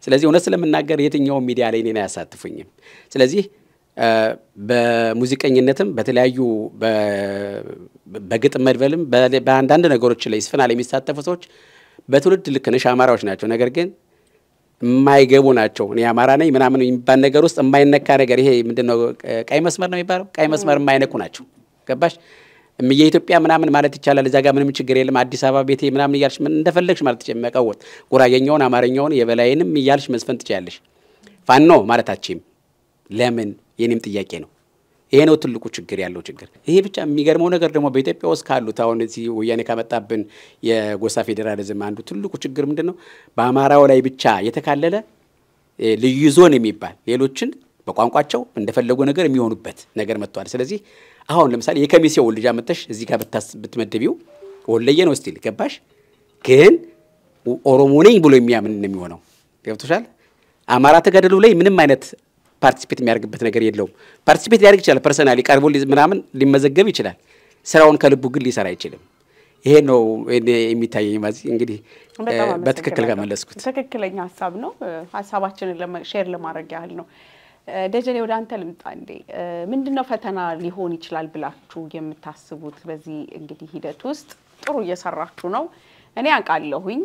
ስለዚህ እውነት ስለምናገር የትኛው ሚዲያ ላይ እኔን አያሳትፉኝም። ስለዚህ በሙዚቀኝነትም በተለያዩ በግጥም መድበልም በአንዳንድ ነገሮች ላይ ስፍና ላይ የሚሳተፉ ሰዎች በትውልድ ልክ ነሽ አማራዎች ናቸው፣ ነገር ግን የማይገቡ ናቸው። እኔ አማራ ነኝ ምናምን የሚባል ነገር ውስጥ የማይነካ ነገር ይሄ ምንድነው ቀይ መስመር ነው የሚባለው፣ ቀይ መስመር የማይነኩ ናቸው። ገባሽ? የኢትዮጵያ ምናምን ማለት ይቻላል። እዛ ጋር ምንም ችግር የለም። አዲስ አበባ ቤቴ ምናምን እያልሽ ምን እንደፈለግሽ ማለት መቀወጥ፣ ጉራጌኛውን አማርኛውን የበላይንም እያልሽ መስፈን ትችያለሽ። ፋኖ ማለታችም ለምን የኔም ጥያቄ ነው። ይሄ ነው ትልቁ ችግር ያለው ችግር። ይሄ ብቻ የሚገርመው ነገር ደግሞ በኢትዮጵያ ውስጥ ካሉት አሁን እዚህ ወያኔ ካመጣብን የጎሳ ፌዴራሊዝም አንዱ ትልቁ ችግር ምንድነው? በአማራው ላይ ብቻ የተካለለ ልዩ ዞን የሚባል ሌሎችን በቋንቋቸው እንደፈለጉ ነገር የሚሆኑበት ነገር መጥቷል። ስለዚህ አሁን ለምሳሌ የከሚሴው ልጅ አመጣሽ እዚህ ጋር ብትመድቢው ወለየ ነው ስቲል ገባሽ፣ ግን ኦሮሞ ነኝ ብሎ የሚያምን ነው የሚሆነው። ገብቶሻል? አማራ ተጋደሉ ላይ ምንም አይነት ፓርቲሲፔት የሚያደርግበት ነገር የለውም። ፓርቲሲፔት ሊያደርግ ይችላል፣ ፐርሰናሊ ቀርቦ ምናምን ሊመዘገብ ይችላል። ስራውን ከልቡ ግን ሊሰራ አይችልም። ይሄ ነው የሚታየኝ። ማለት እንግዲህ በትክክል ከመለስኩት ትክክለኛ ሀሳብ ነው። ሀሳባችንን ሼር ለማድረግ ያህል ነው። ደጀኔ ወደ አንተ ልምጣ። እንዴ ምንድነው ፈተና ሊሆን ይችላል ብላችሁ የምታስቡት? በዚህ እንግዲህ ሂደት ውስጥ ጥሩ እየሰራችሁ ነው እኔ አውቃለሁኝ።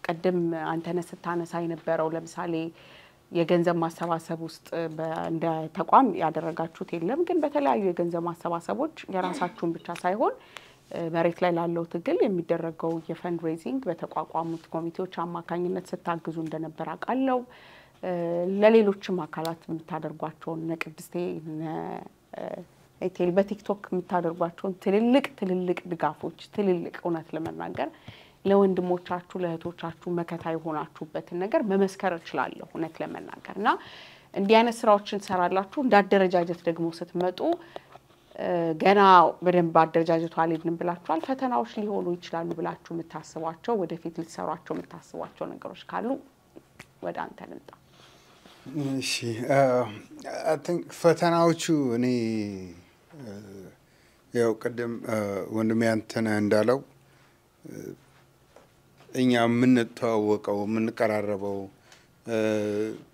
ቀደም አንተነ ስታነሳ የነበረው ለምሳሌ የገንዘብ ማሰባሰብ ውስጥ እንደ ተቋም ያደረጋችሁት የለም፣ ግን በተለያዩ የገንዘብ ማሰባሰቦች የራሳችሁን ብቻ ሳይሆን መሬት ላይ ላለው ትግል የሚደረገው የፈንድ ሬዚንግ በተቋቋሙት ኮሚቴዎች አማካኝነት ስታግዙ እንደነበር አውቃለሁ። ለሌሎችም አካላት የምታደርጓቸውን ቅድስቴ ኤቴል በቲክቶክ የምታደርጓቸውን ትልልቅ ድጋፎች ትልልቅ እውነት ለመናገር ለወንድሞቻችሁ ለእህቶቻችሁ መከታ የሆናችሁበትን ነገር መመስከር እችላለሁ እውነት ለመናገርና እንዲህ አይነት ስራዎችን ሰራላችሁ እንዳደረጃጀት ደግሞ ስትመጡ ገና በደንብ አደረጃጀቱ አልሄድንም ብላችኋል ፈተናዎች ሊሆኑ ይችላሉ ብላችሁ የምታስቧቸው ወደፊት ልትሰሯቸው የምታስቧቸው ነገሮች ካሉ ወደ አንተ ልምጣ እሺ አይ ቲንክ ፈተናዎቹ እኔ ያው ቀደም ወንድሜ አንተነህ እንዳለው እኛ የምንተዋወቀው የምንቀራረበው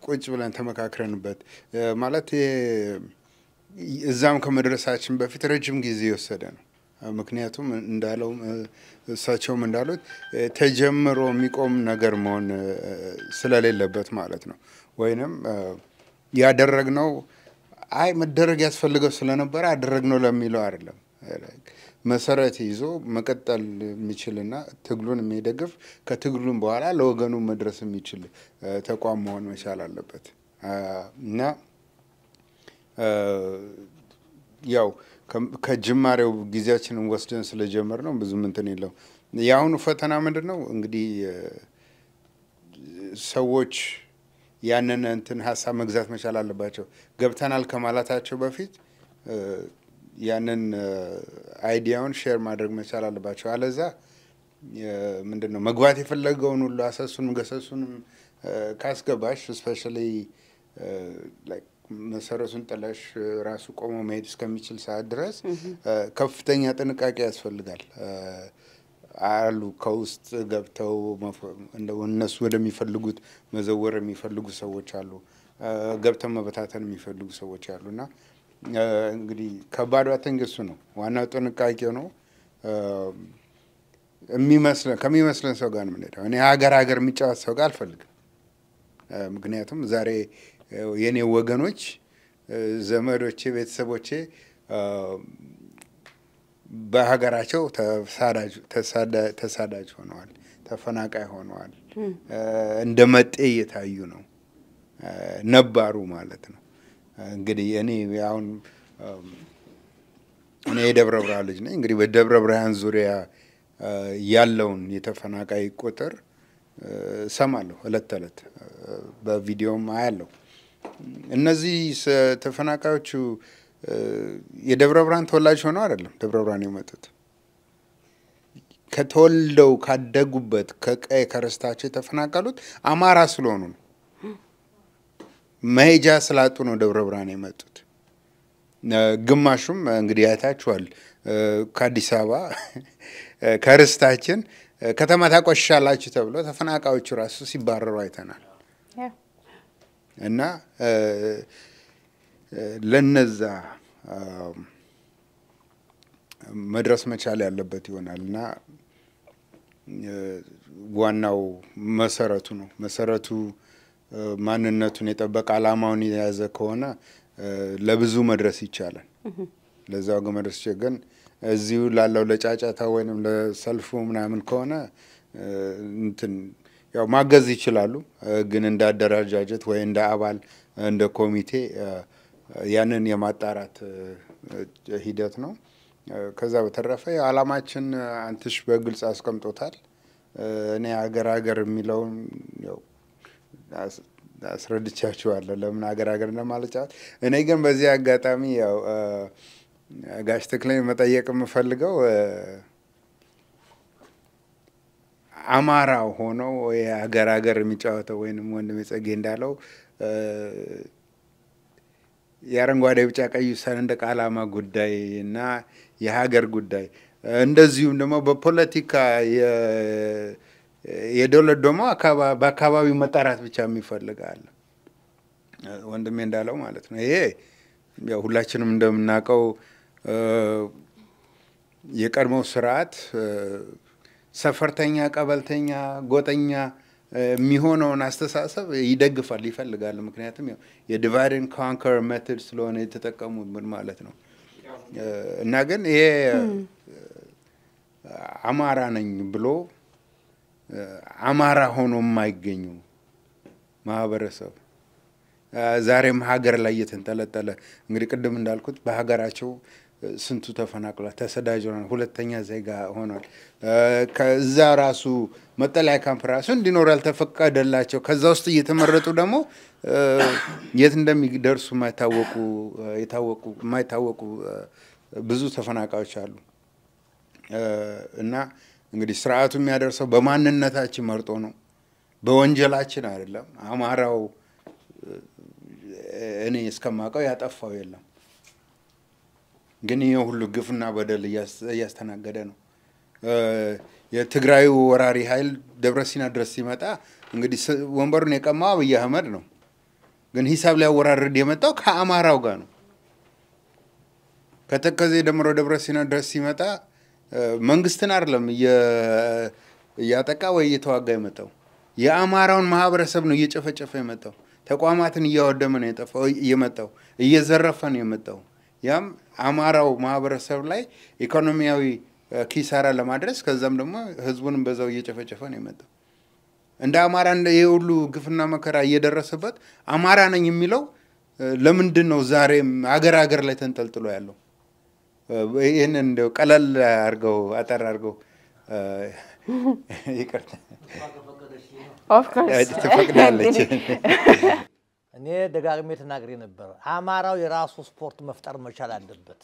ቁጭ ብለን ተመካክረንበት ማለት እዛም ከመድረሳችን በፊት ረጅም ጊዜ የወሰደ ነው ምክንያቱም እንዳለው እሳቸውም እንዳሉት ተጀምሮ የሚቆም ነገር መሆን ስለሌለበት ማለት ነው ወይንም ያደረግነው አይ መደረግ ያስፈልገው ስለነበር አደረግነው ለሚለው አይደለም መሰረት ይዞ መቀጠል የሚችልና ትግሉን የሚደግፍ ከትግሉን በኋላ ለወገኑ መድረስ የሚችል ተቋም መሆን መቻል አለበት እና ያው ከጅማሬው ጊዜያችንን ወስደን ስለጀመርነው ብዙ እንትን የለው ያሁኑ ፈተና ምንድነው እንግዲህ ሰዎች ያንን እንትን ሐሳብ መግዛት መቻል አለባቸው ገብተናል ከማላታቸው በፊት ያንን አይዲያውን ሼር ማድረግ መቻል አለባቸው አለዛ ምንድነው መግባት የፈለገውን ሁሉ አሰሱንም ገሰሱንም ካስገባሽ ስፔሻሊ ላይክ መሰረቱን ጥለሽ ራሱ ቆሞ መሄድ እስከሚችል ሰዓት ድረስ ከፍተኛ ጥንቃቄ ያስፈልጋል አሉ ከውስጥ ገብተው እንደው እነሱ ወደሚፈልጉት መዘወር የሚፈልጉ ሰዎች አሉ ገብተው መበታተን የሚፈልጉ ሰዎች አሉና እንግዲህ ከባዱ አተንገሱ ነው ዋናው ጥንቃቄው ነው ከሚመስለን ሰው ጋር ነው የምንሄደው እኔ ሀገር የሚጫወት ሰው ጋር አልፈልግም ምክንያቱም ዛሬ የኔ ወገኖች ዘመዶቼ ቤተሰቦቼ በሀገራቸው ተሳዳጅ ሆነዋል ተፈናቃይ ሆነዋል እንደ መጤ እየታዩ ነው ነባሩ ማለት ነው እንግዲህ እኔ አሁን እኔ የደብረ ብርሃን ልጅ ነኝ እንግዲህ በደብረ ብርሃን ዙሪያ ያለውን የተፈናቃይ ቁጥር ሰማለሁ እለት ተለት በቪዲዮም አያለሁ እነዚህ ተፈናቃዮቹ የደብረ ብርሃን ተወላጅ ሆነው አይደለም ደብረ ብርሃን የመጡት ከተወልደው ካደጉበት ከቀይ ከርስታቸው የተፈናቀሉት አማራ ስለሆኑ ነው መሄጃ ስላጡ ነው ደብረ ብርሃን የመጡት ግማሹም እንግዲህ አይታችኋል ከአዲስ አበባ ከርስታችን ከተማ ታቆሻላችሁ ተብሎ ተፈናቃዮቹ ራሱ ሲባረሩ አይተናል እና ለነዛ መድረስ መቻል ያለበት ይሆናልና ዋናው መሰረቱ ነው መሰረቱ ማንነቱን የጠበቀ አላማውን የያዘ ከሆነ ለብዙ መድረስ ይቻላል ለዛው ገመድረስ ግን እዚሁ ላለው ለጫጫታ ወይንም ለሰልፉ ምናምን ከሆነ እንትን ያው ማገዝ ይችላሉ ግን እንደ አደረጃጀት ወይ እንደ አባል እንደ ኮሚቴ ያንን የማጣራት ሂደት ነው ከዛ በተረፈ አላማችን አንተሽ በግልጽ አስቀምጦታል እኔ ሀገር የሚለው ያው አስረድቻችኋለሁ ለምን ሀገር እንደማለቻት እኔ ግን በዚህ አጋጣሚ ያው ጋሽ ተክለኝ መጠየቅ የምፈልገው አማራ ሆኖ ወይ ሀገር የሚጫወተው ወይንም ወንድም ጸጌ እንዳለው የአረንጓዴ ቢጫ ቀይ ሰንደቅ ዓላማ ጉዳይ እና የሀገር ጉዳይ እንደዚሁም ደግሞ በፖለቲካ የደውለት ደግሞ በአካባቢው መጣራት ብቻ የሚፈልጋል ወንድሜ እንዳለው ማለት ነው ይሄ ያው ሁላችንም እንደምናውቀው የቀድሞው ስርዓት ሰፈርተኛ ቀበልተኛ ጎጠኛ የሚሆነውን አስተሳሰብ ይደግፋል ይፈልጋል ምክንያቱም የዲቫይድ ኤንድ ኮንከር ሜተድ ስለሆነ የተጠቀሙት ምን ማለት ነው እና ግን ይሄ አማራ ነኝ ብሎ አማራ ሆኖ የማይገኙ ማህበረሰብ ዛሬም ሀገር ላይ የተንጠለጠለ እንግዲህ ቅድም እንዳልኩት በሀገራቸው ስንቱ ተፈናቅሏል፣ ተሰዳጅሯል፣ ሁለተኛ ዜጋ ሆኗል። ከዛ ራሱ መጠለያ ካምፕ ራሱ እንዲኖር ያልተፈቀደላቸው ከዛ ውስጥ እየተመረጡ ደግሞ የት እንደሚደርሱ የማይታወቁ ብዙ ተፈናቃዮች አሉ። እና እንግዲህ ስርዓቱ የሚያደርሰው በማንነታችን መርጦ ነው፣ በወንጀላችን አይደለም። አማራው እኔ እስከማውቀው ያጠፋው የለም፣ ግን ይሄ ሁሉ ግፍና በደል እያስተናገደ ነው። የትግራዩ ወራሪ ኃይል ደብረሲና ድረስ ሲመጣ እንግዲህ ወንበሩን የቀማው አብይ አህመድ ነው፣ ግን ሂሳብ ሊያወራርድ የመጣው ከአማራው ጋር ነው። ከተከዜ ደምሮ ደብረሲና ድረስ ሲመጣ መንግስትን አይደለም እያጠቃ ወይ እየተዋጋ የመጣው የአማራውን ማህበረሰብ ነው እየጨፈጨፈ የመጣው። ተቋማትን እያወደመ ነው የመጣው፣ እየዘረፈ ነው የመጣው። ያም አማራው ማህበረሰብ ላይ ኢኮኖሚያዊ ኪሳራ ለማድረስ ከዛም ደግሞ ህዝቡንም በዛው እየጨፈጨፈ ነው የመጣው። እንደ አማራ ይሄ ሁሉ ግፍና መከራ እየደረሰበት አማራ ነኝ የሚለው ለምንድን ነው ዛሬም አገር ላይ ተንጠልጥሎ ያለው? ይህን እንደው ቀለል አድርገው አጠር አድርገው ይቅርታ ትፈቅዳለች። እኔ ደጋግሜ ተናግሬ ነበር። አማራው የራሱ ስፖርት መፍጠር መቻል አለበት።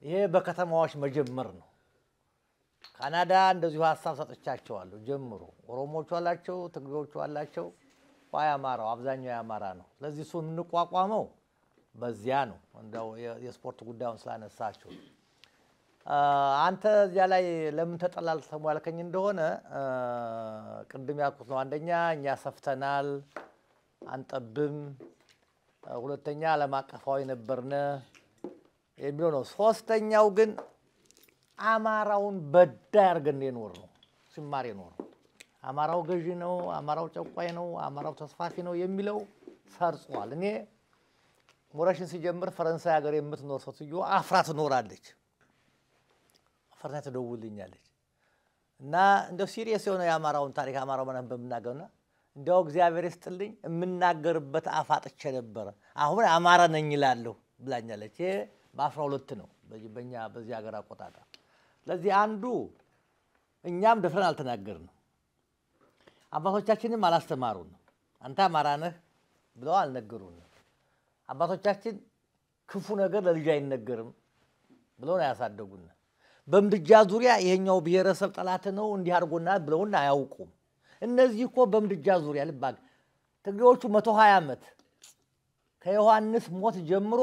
ይሄ በከተማዎች መጀመር ነው። ካናዳ እንደዚሁ ሀሳብ ሰጥቻቸዋለሁ። ጀምሩ። ኦሮሞቹ አላቸው፣ ትግሬዎቹ አላቸው። አማራው አብዛኛው የአማራ ነው። ስለዚህ እሱን እንቋቋመው በዚያ ነው። እንደው የስፖርት ጉዳዩን ስላነሳችሁ አንተ እዚያ ላይ ለምን ተጠላል ተሟልከኝ እንደሆነ ቅድም ያልኩት ነው። አንደኛ እኛ ሰፍተናል አንጠብም፣ ሁለተኛ ዓለም አቀፋዊ ነበርነ የሚለው ነው። ሶስተኛው ግን አማራውን በዳይ አድርገን የኖር ነው ሲማር የኖር ነው። አማራው ገዢ ነው፣ አማራው ጨቋይ ነው፣ አማራው ተስፋፊ ነው የሚለው ሰርጿል። እኔ ሞራሽን ሲጀምር ፈረንሳይ ሀገር የምትኖር ሴትዮ አፍራ ትኖራለች። አፍራ ትደውልኛለች እና እንደው ሲሪየስ የሆነ የአማራውን ታሪክ አማራው ማን በመናገርና እንደው እግዚአብሔር ይስጥልኝ የምናገርበት አፋጥቼ ነበር፣ አሁን አማራ ነኝ ይላለሁ ብላኛለች። ይሄ በ12 ነው በዚህ ሀገር አቆጣጣር። ስለዚህ አንዱ እኛም ደፍረን አልተናገርንም፣ አባቶቻችንም አላስተማሩን። አንተ አማራ ነህ ብለው አልነገሩንም። አባቶቻችን ክፉ ነገር ለልጅ አይነገርም ብለው ነው ያሳደጉን። በምድጃ ዙሪያ ይሄኛው ብሔረሰብ ጠላት ነው እንዲህ አድርጎናል ብለውና አያውቁም። እነዚህ እኮ በምድጃ ዙሪያ ልባግ ትግሬዎቹ 120 ዓመት ከዮሐንስ ሞት ጀምሮ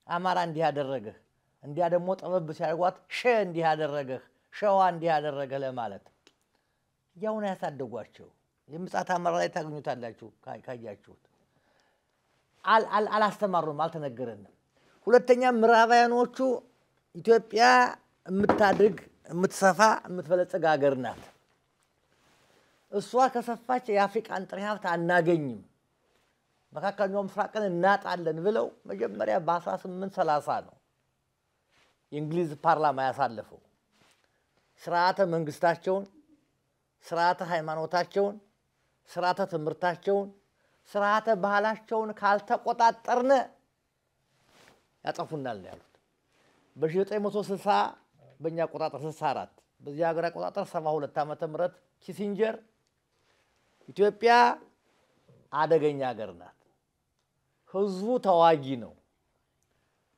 አማራ እንዲህ ያደረገህ እንዲያ ደግሞ ጠበብ ሲያርጓት እንዲህ ያደረገህ ሸዋ እንዲህ ያደረገ ለማለት ያው ነው ያሳደጓቸው። የምጻት አማራ ላይ ታገኙታላችሁ ካያችሁት። አላስተማሩንም፣ አልተነገረንም። ሁለተኛ ምዕራባውያኖቹ ኢትዮጵያ የምታድግ የምትሰፋ የምትበለጽግ ሀገር ናት። እሷ ከሰፋች የአፍሪካን ጥሬ ሀብት አናገኝም፣ መካከለኛው ምስራቅን እናጣለን ብለው መጀመሪያ በ1830 ነው የእንግሊዝ ፓርላማ ያሳለፈው። ስርዓተ መንግስታቸውን፣ ስርዓተ ሃይማኖታቸውን፣ ስርዓተ ትምህርታቸውን፣ ስርዓተ ባህላቸውን ካልተቆጣጠርነ ያጠፉናል ያሉት። በ1960 በእኛ አቆጣጠር 64 በዚህ ሀገር አቆጣጠር 72 ዓመተ ምህረት ኪሲንጀር ኢትዮጵያ አደገኛ ሀገር ናት፣ ህዝቡ ተዋጊ ነው፣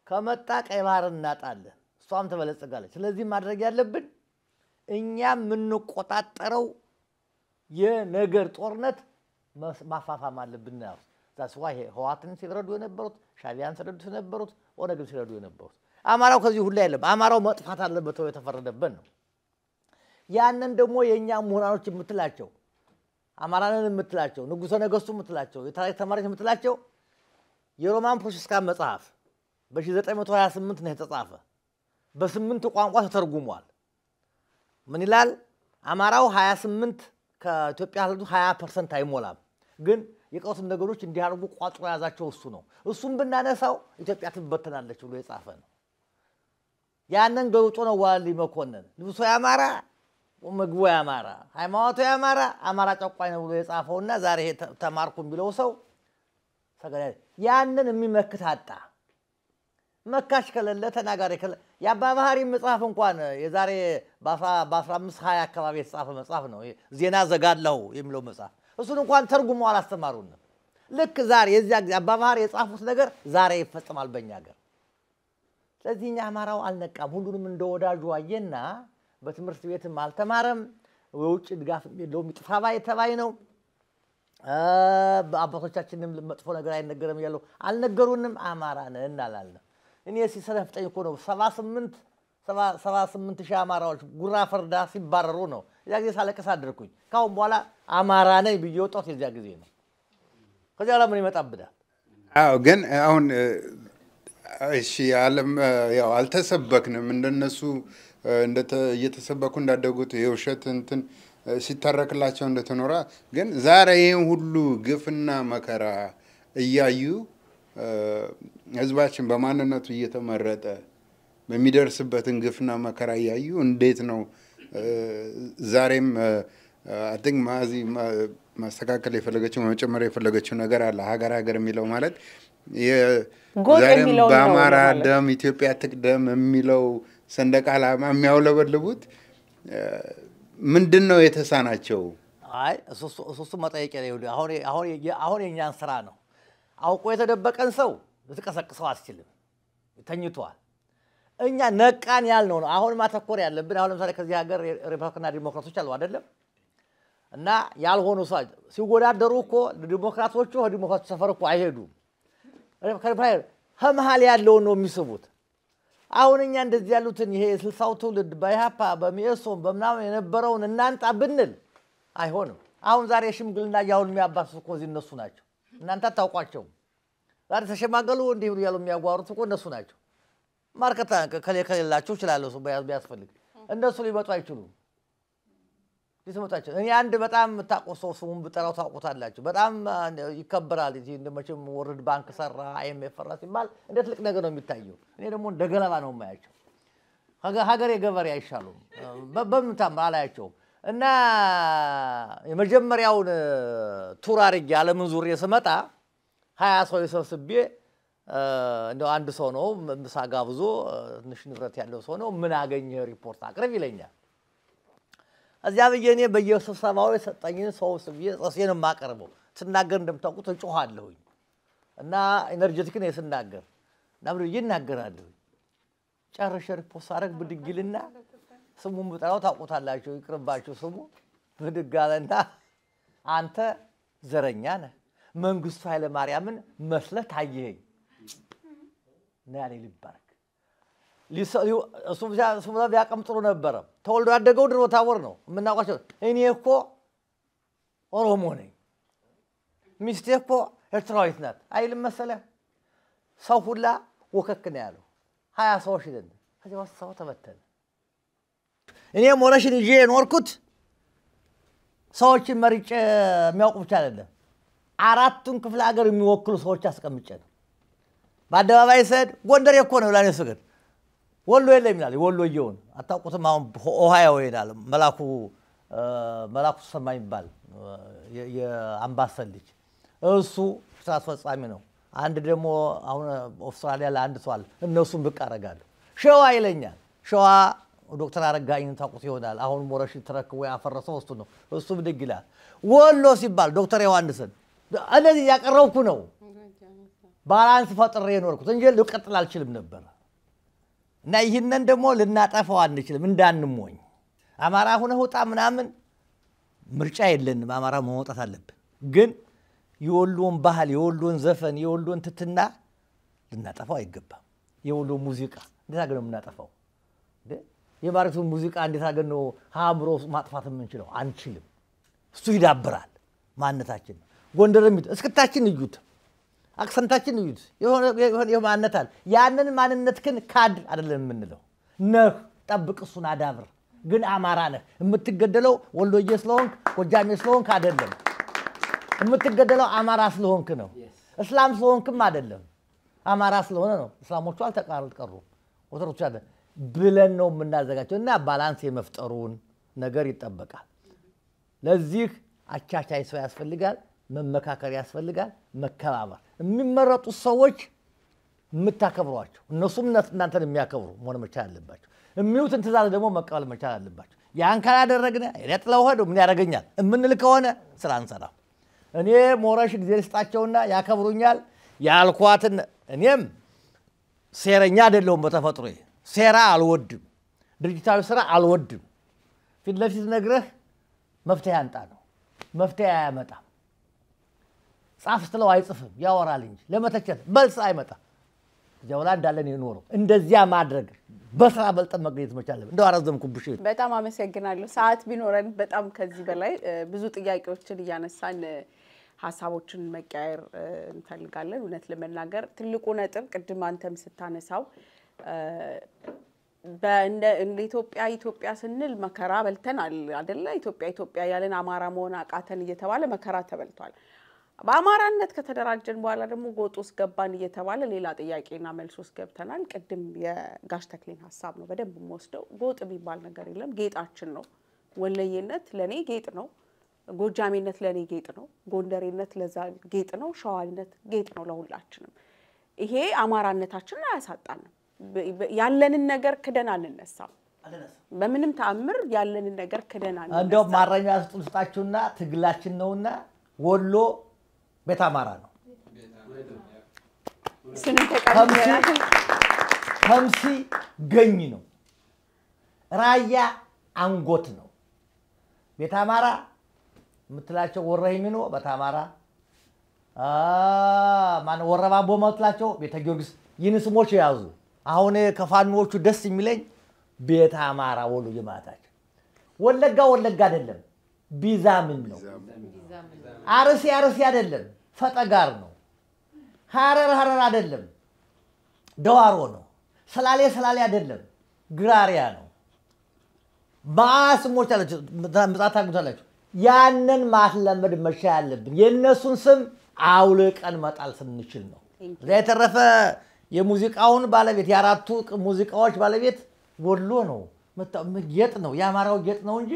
ከመጣ ቀይ ባህር እናጣለን፣ እሷም ተበለጽጋለች። ስለዚህ ማድረግ ያለብን እኛ የምንቆጣጠረው የነገር ጦርነት ማፋፋም አለብን ነው። ዛስ ዋይ ህዋትን ሲረዱ የነበሩት ሻቢያን ሲረዱ የነበሩት ኦነግን ሲረዱ የነበሩት አማራው ከዚህ ሁሉ አይደለም። አማራው መጥፋት አለበት ተው የተፈረደበት ነው። ያንን ደግሞ የኛ ምሁራኖች የምትላቸው አማራንን የምትላቸው ንጉሠ ነገሥቱ የምትላቸው የታሪክ ተማሪዎች የምትላቸው የሮማን ፕሮቴስታንት መጽሐፍ በ1928 ነው የተጻፈ። በ8 ቋንቋ ተተርጉሟል። ምን ይላል? አማራው 28 ከኢትዮጵያ ህዝብ 20% አይሞላም፣ ግን የቀሩትን ነገሮች እንዲያርጉ ቋጥሮ ያዛቸው እሱ ነው። እሱም ብናነሳው ኢትዮጵያ ትበተናለች ብሎ የጻፈ ነው። ያንን ገልጦ ነው ዋልልኝ መኮንን ልብሶ ያማራ ምግቡ ያማራ ሃይማኖቱ ያማራ አማራ ጨቋኝ ነው ብሎ የጻፈውና ዛሬ ተማርኩም ቢለው ሰው ሰገዳ ያንን የሚመክት አጣ መካሽ ከለለ ተናጋሪ ከለ ያባባህሪ መጽሐፍ እንኳን የዛሬ በ1520 አካባቢ የተጻፈ መጽሐፍ ነው ዜና ዘጋለው የሚለው መጽሐፍ እሱን እንኳን ተርጉሞ አላስተማሩንም ልክ ዛሬ የዚያ አባባህሪ የጻፉት ነገር ዛሬ ይፈጸማል በእኛ ሀገር ስለዚህ አማራው አልነቃም ሁሉንም እንደወዳጁ አየና በትምህርት ቤትም አልተማረም ወውጭ ድጋፍ የለውም ይጥፋባይ ተባይ ነው በአባቶቻችንም መጥፎ ነገር አይነገርም ያለው አልነገሩንም አማራ ነን አላልነ እኔ ሲሰረፍጠኝ እኮ ነው 78 ሺህ አማራዎች ጉራ ፈርዳ ሲባረሩ ነው ያ ጊዜ ሳለቀስ አድርኩኝ ካሁን በኋላ አማራ ነኝ ብዬ ወጣት የዚያ ጊዜ ነው ከዚያ ለምን ይመጣብዳል አዎ ግን አሁን እሺ ዓለም ያው አልተሰበክንም እንደነሱ እየተሰበኩ እንዳደጉት የውሸት እንትን ሲተረክላቸው እንደተኖራ ግን ዛሬ ይሄን ሁሉ ግፍና መከራ እያዩ ህዝባችን በማንነቱ እየተመረጠ በሚደርስበትን ግፍና መከራ እያዩ እንዴት ነው ዛሬም I think ማዚ ማስተካከል የፈለገችው መጨመር የፈለገችው ነገር አለ ሀገር የሚለው ማለት ዛሬም በአማራ ደም ኢትዮጵያ ትቅደም የሚለው ሰንደቅ ዓላማ የሚያውለበልቡት ምንድነው የተሳናቸው አይ እሱ መጠየቅ ነው አሁን የኛን ስራ ነው አውቆ የተደበቀን ሰው ልትቀሰቅሰው አትችልም ተኝቷል እኛ ነቃን ያልነው ነው አሁን ማተኮር ያለብን አሁን ለምሳሌ ከዚህ ሀገር ሪፐብሊካና ዲሞክራቶች አሉ አይደለም እና ያልሆኑ ሰው ሲወዳደሩ እኮ ዲሞክራቶቹ ዲሞክራቶች ሰፈር እኮ አይሄዱም ከሪፓየር ህመሃል ያለው ነው የሚስቡት አሁን እኛ እንደዚህ ያሉትን ይሄ 60ው ትውልድ ባይሃፓ በሚኤሶም በመናም የነበረውን እናንጣ ብንል አይሆንም አሁን ዛሬ ሽምግልና ያውን የሚያባሱ እኮ እነሱ ናቸው እናንተ ታውቋቸው ዛሬ ተሸማገሉ እንዲህ ያሉ የሚያጓሩት እኮ እነሱ ናቸው ማርከታ ከሌላችሁ ይችላል ሰው ቢያስፈልግ እነሱ ሊመጡ አይችሉም ሊስመጣቸው እኔ አንድ በጣም ታቆሰው ስሙን ብጠራው ታቆታላችሁ በጣም ይከበራል እዚህ እንደመቼም ወርልድ ባንክ ሰራ አይኤምኤፍ ፈራ ሲባል እንደ ትልቅ ነገር ነው የሚታየው እኔ ደግሞ እንደገለባ ነው የማያቸው ሀገር የገበሬ አይሻሉም በምን ታምራላችሁ እና የመጀመሪያውን ቱር አርጌ ዓለምን ዙሬ ስመጣ 20 ሰው ይሰብስቤ እንደው አንድ ሰው ነው ምሳ ጋብዞ ትንሽ ንብረት ያለው ሰው ነው ምን አገኘ ሪፖርት አቅርብ ይለኛል እዚያ በየኔ በየስብሰባው የሰጠኝን ሰው ስብዬ ጸሴን ማቀርበው ስናገር እንደምታውቁት እጮሃለሁ እና ኢነርጂቲክ ነው ስናገር ናብሩ ይናገራለሁ ጨርሼ ሪፖርት አረግ ብድግልና ስሙን ብጠራው ታውቁታላችሁ ይቅርባችሁ ስሙ ብድጋለና አንተ ዘረኛ ነህ መንግስቱ ኃይለ ማርያምን መስለህ ታየኝ ናሊ ልባርክ እሱ ቢያቀም ጥሩ ነበረ ተወልዶ ያደገው ድሮ ታወር ነው የምናውቃቸው እኔ እኮ ኦሮሞ ነኝ ሚስቴ እኮ ኤርትራዊት ናት አይልም መሰለህ ሰው ሁላ ወከክ ነው ያለው 20 ሰዎች ይደን ከዚህ ወሰው ተበተነ እኔ ሞራሽን ይዤ ኖርኩት ሰዎችን መርጬ የሚያውቁ ብቻ አይደለም አራቱን ክፍለ ሀገር የሚወክሉ ሰዎች አስቀምጬ ነው በአደባባይ ሰድ ጎንደር እኮ ነው ላኔ ስገድ ወሎ የለም ይላል ወሎየውን አታውቁትም አሁን ኦሃዮ ይላል መላኩ ሰማይ ይባል የአምባሰል ልጅ እሱ ስራ አስፈጻሚ ነው አንድ ደግሞ አሁን አውስትራሊያ ለአንድ ሰው አለ እነሱም ብቅ አረጋሉ ሸዋ ይለኛል ሸዋ ዶክተር አረጋኝን ታውቁት ይሆናል አሁን ሞራሽ ተረክቦ ያፈረሰው እሱ ነው እሱ ብድግ ይላል ወሎ ሲባል ዶክተር ዮሐንስን እንደዚህ ያቀረብኩ ነው ባላንስ ፈጥሬ ኖርኩት እንጂ ልቀጥል አልችልም ነበር እና ይሄንን ደግሞ ልናጠፋው አንችልም እንዳንሞኝ አማራ ሆነ ወጣ ምናምን ምርጫ የለንም አማራ መውጣት አለብን ግን የወሎን ባህል የወሎን ዘፈን የወሎን ትትና ልናጠፋው አይገባም የወሎ ሙዚቃ እንዴት አገር ነው የምናጠፋው የማርክቱ ሙዚቃ እንዴት አገር ነው ሃምሮ ማጥፋት የምንችለው አንችልም እሱ ይዳብራል ማንነታችን ጎንደርም እስክታችን እዩት አክሰንታችን እዩት የሆነ ማንነታል ያንን ማንነትክን ካድ አይደለም የምንለው ነህ ጠብቅ እሱን አዳብር ግን አማራ ነህ የምትገደለው ወሎዬ ስለሆንክ ጎጃሜ ስለሆንክ አይደለም የምትገደለው አማራ ስለሆንክ ነው እስላም ስለሆንክም አይደለም አማራ ስለሆነ ነው እስላሞቹ አልተቃረጡ ቀሩ ወተሮቹ አይደል ብለን ነው የምናዘጋጀው እና ባላንስ የመፍጠሩን ነገር ይጠበቃል። ለዚህ አቻቻይ ሰው ያስፈልጋል፣ መመካከር ያስፈልጋል፣ መከባበር። የሚመረጡ ሰዎች የምታከብሯቸው እነሱም እናንተን የሚያከብሩ መሆን መቻል አለባቸው። የሚሉትን ትእዛዝ ደግሞ መቀበል መቻል አለባቸው። ያን ካላደረግን እኔጥለው ሄዶ ምን ያደርገኛል እምንል ከሆነ ስራ አንሰራም። እኔ ሞረሽ ጊዜ ልስጣቸውና ያከብሩኛል ያልኳትን እኔም ሴረኛ አይደለሁም በተፈጥሮዬ ሴራ አልወድም፣ ድርጅታዊ ስራ አልወድም። ፊት ለፊት ነግረህ መፍትሄ አንጣ ነው፣ መፍትሄ አያመጣም። ጻፍ ስትለው አይጽፍም ያወራል እንጂ ለመተቸት በልስ አይመጣም። ጀውላ እንዳለን ይኖረው እንደዚያ ማድረግ በስራ በልጠን መገኘት መቻል አለብን። እንደው አረዘምኩብሽ። በጣም አመሰግናለሁ። ሰዓት ቢኖረን በጣም ከዚህ በላይ ብዙ ጥያቄዎችን እያነሳን ሀሳቦችን መቀያየር እንፈልጋለን። እውነት ለመናገር ትልቁ ነጥብ ቅድም አንተም ስታነሳው በእንደ ኢትዮጵያ ስንል መከራ በልተናል አይደለ? ኢትዮጵያ ያለን አማራ መሆን አቃተን እየተባለ መከራ ተበልቷል። በአማራነት ከተደራጀን በኋላ ደግሞ ጎጥ ውስጥ ገባን እየተባለ ሌላ ጥያቄና መልስ ውስጥ ገብተናል። ቅድም የጋሽ ተክሌን ሀሳብ ነው በደንብ የምወስደው። ጎጥ የሚባል ነገር የለም፣ ጌጣችን ነው። ወለየነት ለኔ ጌጥ ነው፣ ጎጃሜነት ለኔ ጌጥ ነው፣ ጎንደሬነት ለዛ ጌጥ ነው፣ ሸዋነት ጌጥ ነው ለሁላችንም። ይሄ አማራነታችንን አያሳጣንም። ያለንን ነገር ክደን አንነሳም። በምንም ተአምር ያለንን ነገር ክደን አንነሳም። እንደው ማረሚያ ስጣችሁና ትግላችን ነውና ወሎ ቤት አማራ ነው። ከምሲ ገኝ ነው። ራያ አንጎት ነው። ቤት አማራ ምትላቸው ወረሂሚኖ ቤት አማራ ማን ወረባቦ ምትላቸው ቤተ ጊዮርጊስ ይህን ስሞች ያዙ። አሁን ከፋኖቹ ደስ የሚለኝ ቤት አማራ ወሎ የማታቸው ወለጋ አይደለም ቢዛምን ነው። አርሲ አይደለም ፈጠጋር ነው። ሐረር አይደለም ደዋሮ ነው። ሰላሌ አይደለም ግራሪያ ነው። ማስሞች አላችሁ ምጣታ ጉታላችሁ። ያንን ማስለመድ መቻል ያለብን የነሱን ስም አውልቀን መጣል ስንችል ነው። ለተረፈ የሙዚቃውን ባለቤት የአራቱ ሙዚቃዎች ባለቤት ወሎ ነው። ጌጥ ነው፣ የአማራው ጌጥ ነው እንጂ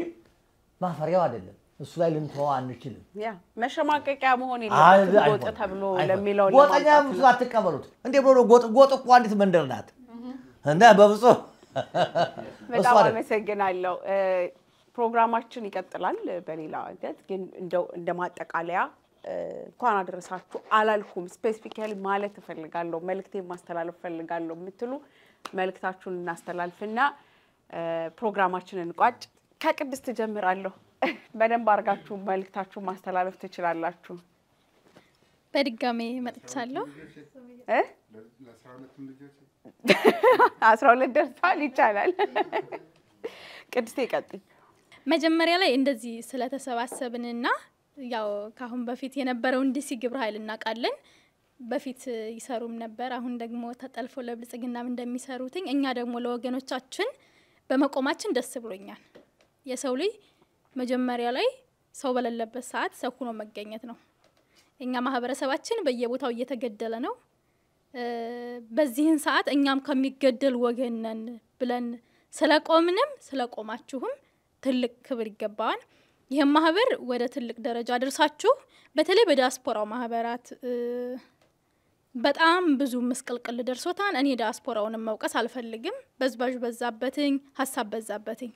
ማፈሪያው አይደለም። እሱ ላይ ልንተው አንችልም። ያ መሸማቀቂያ መሆን የለበትም። ጎጥ ተብሎ ለሚለው ጎጠኛ ብዙ አትቀበሉት። እንዴ ብሎ ጎጥ እኮ አንዲት መንደር ናት እና በብዙ በጣም አመሰግናለሁ። ፕሮግራማችን ይቀጥላል በሌላ አይነት ግን እንደማጠቃለያ እንኳን አደረሳችሁ አላልኩም። ስፔሲፊካሊ ማለት እፈልጋለሁ፣ መልእክቴን ማስተላለፍ እፈልጋለሁ የምትሉ መልእክታችሁን እናስተላልፍና ፕሮግራማችንን ቋጭ። ከቅድስት ጀምራለሁ። በደንብ አርጋችሁ መልእክታችሁን ማስተላለፍ ትችላላችሁ። በድጋሜ መጥቻለሁ። 12 ደርሷል ይቻላል። ቅድስት ይቀጥል። መጀመሪያ ላይ እንደዚህ ስለተሰባሰብንና ያው ካሁን በፊት የነበረው ዲሲ ግብረ ኃይል እናቃለን። በፊት ይሰሩም ነበር። አሁን ደግሞ ተጠልፎ ለብልጽግናም እንደሚሰሩትኝ እኛ ደግሞ ለወገኖቻችን በመቆማችን ደስ ብሎኛል። የሰው ልጅ መጀመሪያ ላይ ሰው በሌለበት ሰዓት ሰው ሆኖ መገኘት ነው። እኛ ማህበረሰባችን በየቦታው እየተገደለ ነው። በዚህን ሰዓት እኛም ከሚገደል ወገን ነን ብለን ስለቆምንም ስለቆማችሁም ትልቅ ክብር ይገባዋል። ይሄን ማህበር ወደ ትልቅ ደረጃ አድርሳችሁ በተለይ በዲያስፖራው ማህበራት በጣም ብዙ መስቀልቅል ደርሶታል። እኔ ዲያስፖራውንም መውቀስ አልፈልግም። በዝባዥ በዛበትኝ ሐሳብ በዛበትኝ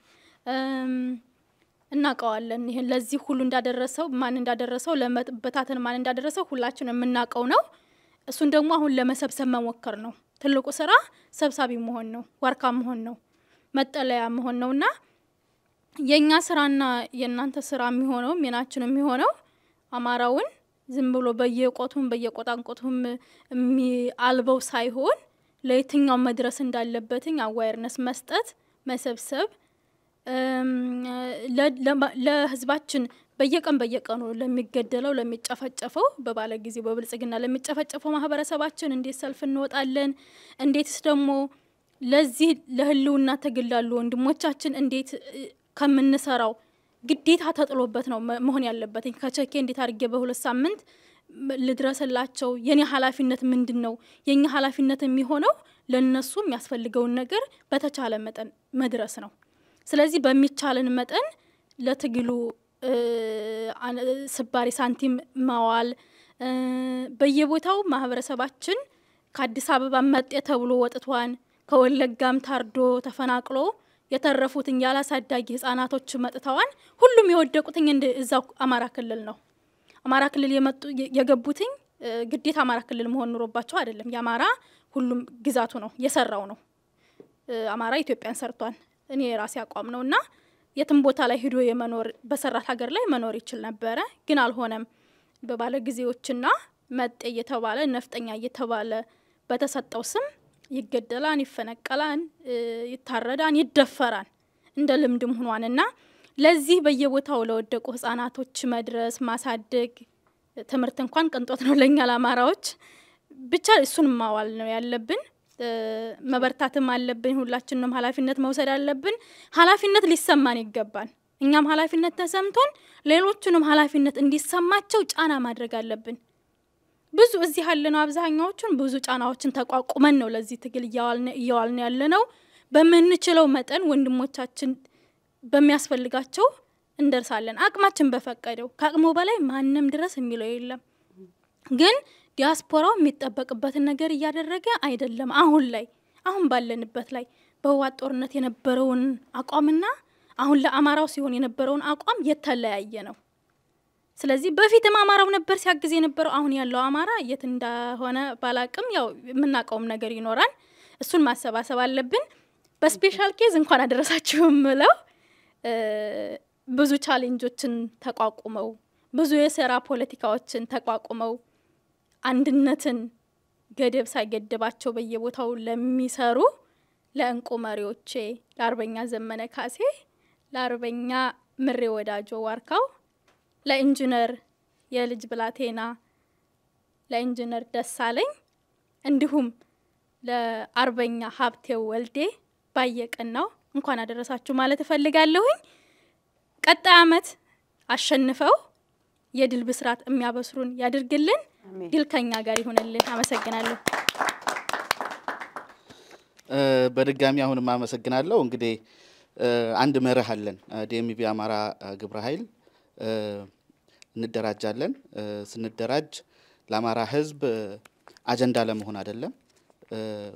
እናቀዋለን። ይሄን ለዚህ ሁሉ እንዳደረሰው ማን እንዳደረሰው ለመጥበታተን ማን እንዳደረሰው ሁላችንም እናቀው ነው። እሱን ደግሞ አሁን ለመሰብሰብ መሞከር ነው። ትልቁ ስራ ሰብሳቢ መሆን ነው፣ ዋርካ መሆን ነው፣ መጠለያ መሆን ነውና የኛ ስራና የናንተ ስራ የሚሆነው የናችን የሚሆነው አማራውን ዝም ብሎ በየቆቱም በየቆጣንቆቱም አልበው ሳይሆን ለየትኛው መድረስ እንዳለበትኝ አዋየርነስ መስጠት መሰብሰብ ለህዝባችን በየቀኑ ለሚገደለው ለሚጨፈጨፈው በባለ ጊዜው በብልጽግና ለሚጨፈጨፈው ማህበረሰባችን እንዴት ሰልፍ እንወጣለን? እንዴትስ ደግሞ ለዚህ ለህልውና ተግላሉ ወንድሞቻችን እንዴት ከምንሰራው ግዴታ ተጥሎበት ነው መሆን ያለበት። ከቸኬ እንዴት አድርጌ በሁለት ሳምንት ልድረስላቸው የኔ ኃላፊነት ምንድነው የኛ ኃላፊነት የሚሆነው ለነሱ የሚያስፈልገውን ነገር በተቻለ መጠን መድረስ ነው ስለዚህ በሚቻለን መጠን ለትግሉ ስባሪ ሳንቲም ማዋል በየቦታው ማህበረሰባችን ከአዲስ አበባ መጤ ተብሎ ወጥቷን ከወለጋም ታርዶ ተፈናቅሎ የተረፉትን ያላሳዳጊ ህፃናቶች መጥተዋን ሁሉም የወደቁትኝ እዛው አማራ ክልል ነው አማራ ክልል የገቡትኝ ግዴታ አማራ ክልል መሆን ኑሮባቸው አይደለም ያማራ ሁሉም ግዛቱ ነው የሰራው ነው አማራ ኢትዮጵያን ሰርቷል እኔ ራሴ አቋም ነውና የትም ቦታ ላይ ሄዶ የመኖር በሰራት ሀገር ላይ መኖር ይችል ነበር ግን አልሆነም በባለ ጊዜዎችና መጤ እየተባለ ነፍጠኛ እየተባለ በተሰጠው ስም ይገደላን ይፈነቀላን ይታረዳን ይደፈራን እንደ ልምድም ሆኗንና ለዚህ በየቦታው ለወደቁ ህፃናቶች መድረስ ማሳደግ ትምርት እንኳን ቅንጦት ነው ለኛ ለአማራዎች ብቻ እሱን ማዋል ነው ያለብን መበርታትም አለብን ሁላችንም ኃላፊነት መውሰድ አለብን ኃላፊነት ሊሰማን ይገባል እኛም ኃላፊነት ተሰምቶን ሌሎችንም ኃላፊነት እንዲሰማቸው ጫና ማድረግ አለብን ብዙ እዚህ ያለነው አብዛኛዎቹን ብዙ ጫናዎችን ተቋቁመን ነው ለዚህ ትግል እያዋልን ያለነው በመንችለው መጠን ወንድሞቻችን በሚያስፈልጋቸው እንደርሳለን አቅማችን በፈቀደው ከአቅሙ በላይ ማንንም ድረስ የሚለው የለም ግን ዲያስፖራው የሚጠበቅበትን ነገር እያደረገ አይደለም አሁን ባለንበት ላይ በህወሓት ጦርነት የነበረውን አቋምና አሁን ለአማራው ሲሆን የነበረውን አቋም የተለያየ ነው ስለዚህ በፊትም አማራው ነበር ሲያግዝ የነበረው አሁን ያለው አማራ የት እንደሆነ ባላቅም ያው የምናቀውም ነገር ይኖራል እሱን ማሰባሰብ አለብን በስፔሻል ኬዝ እንኳን አደረሳችሁም ለው ብዙ ቻሌንጆችን ተቋቁመው ብዙ የሰራ ፖለቲካዎችን ተቋቁመው አንድነትን ገደብ ሳይገደባቸው በየቦታው ለሚሰሩ ለእንቁ መሪዎቼ ለአርበኛ ዘመነ ካሴ ለአርበኛ ምሬ ወዳጆ ዋርካው ለኢንጂነር የልጅ ብላቴና ለኢንጂነር ደሳለኝ እንዲሁም ለአርበኛ ሀብቴው ወልዴ ባየቀናው እንኳን አደረሳችሁ ማለት እፈልጋለሁኝ ቀጣይ አመት አሸንፈው የድል ብስራት የሚያበስሩን ያድርግልን ድል ከኛ ጋር ይሁንልን አመሰግናለሁ በድጋሚ አሁንም አመሰግናለሁ እንግዲህ አንድ መርህ አለን ዲኤምቪ አማራ ግብረ ኃይል እንደራጃለን ስንደራጅ ለአማራ ህዝብ አጀንዳ ለመሆን አይደለም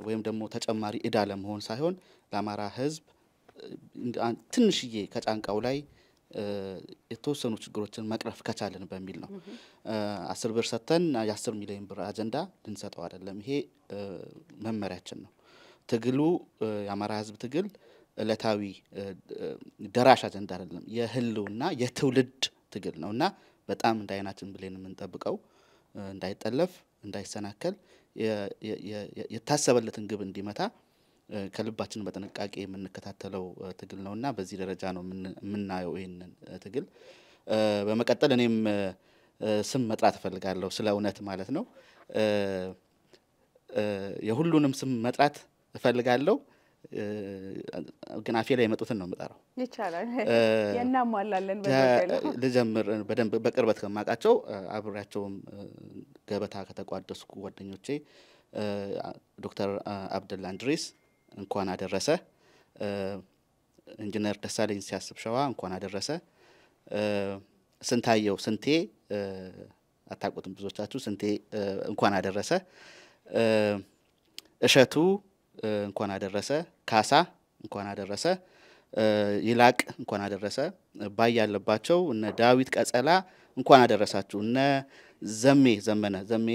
ወይም ደግሞ ተጨማሪ እዳ ለመሆን ሳይሆን ለአማራ ህዝብ ትንሽዬ ከጫንቃው ላይ የተወሰኑ ችግሮችን መቅረፍ ከቻለን በሚል ነው 10 ብር ሰተን የ10 ሚሊዮን ብር አጀንዳ ልንሰጠው አይደለም ይሄ መመሪያችን ነው ትግሉ የአማራ ህዝብ ትግል ለታዊ ደራሽ አጀንዳ አይደለም የህልውና የትውልድ ትግል ነውና በጣም እንዳይናችን ብለን የምንጠብቀው እንዳይጠለፍ እንዳይሰናከል የታሰበለትን ግብ እንዲመታ ከልባችን በጥንቃቄ የምንከታተለው ትግል ነውና በዚህ ደረጃ ነው የምናየው ይሄንን ትግል በመቀጠል እኔም ስም መጥራት ፈልጋለሁ ስለ እውነት ማለት ነው የሁሉንም ስም መጥራት ፈልጋለሁ ግን አፌ ላይ የመጡትን ነው መጣራው ይቻላል ያናማላለን በደረጃ ለጀምር በደንብ በቅርበት ከማቃቸው አብራቸውም ገበታ ከተቋደስኩ ጓደኞቼ ዶክተር አብደላ እንድሪስ እንኳን አደረሰ ኢንጂነር ደሳለኝ ሲያስብ ሸዋ እንኳን አደረሰ ስንታየው ስንቴ አታቁትም ብዙዎቻችሁ ስንቴ እንኳን አደረሰ እሸቱ እንኳን አደረሰ ካሳ እንኳን አደረሰ ይላቅ እንኳን አደረሰ ባይ ያለባቸው እነ ዳዊት ቀጸላ እንኳን አደረሳችሁ እነ ዘመነ ዘሜ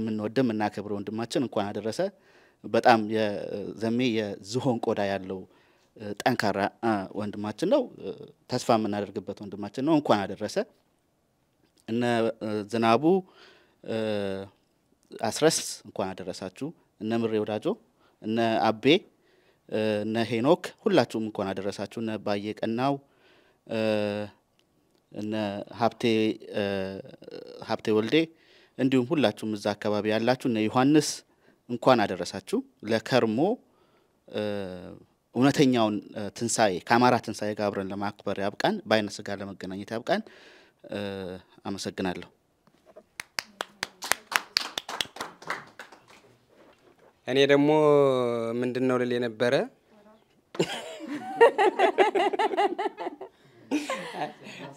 ምንወደም እና ከብሮ ወንድማችን እንኳን አደረሰ በጣም የዘሜ የዝሆን ቆዳ ያለው ጠንካራ ወንድማችን ነው ተስፋ የምናደርግበት ወንድማችን ነው እንኳን አደረሰ እነ ዝናቡ አስረስ እንኳን አደረሳችሁ እነ ምሬ ወዳጆ እነ አቤ እነ ሄኖክ ሁላችሁም እንኳን አደረሳችሁ እነ ባየቀናው እነ ሀብቴ ወልዴ እንዲሁም ሁላችሁም እዛ አካባቢ ያላችሁ እነ ዮሐንስ እንኳን አደረሳችሁ ለከርሞ እውነተኛውን ትንሳኤ ከአማራ ትንሳኤ ጋር አብረን ለማክበር ያብቃን ባይነ ስጋ ለመገናኘት ያብቃን አመሰግናለሁ። እኔ ደግሞ ምንድነው ልል የነበረ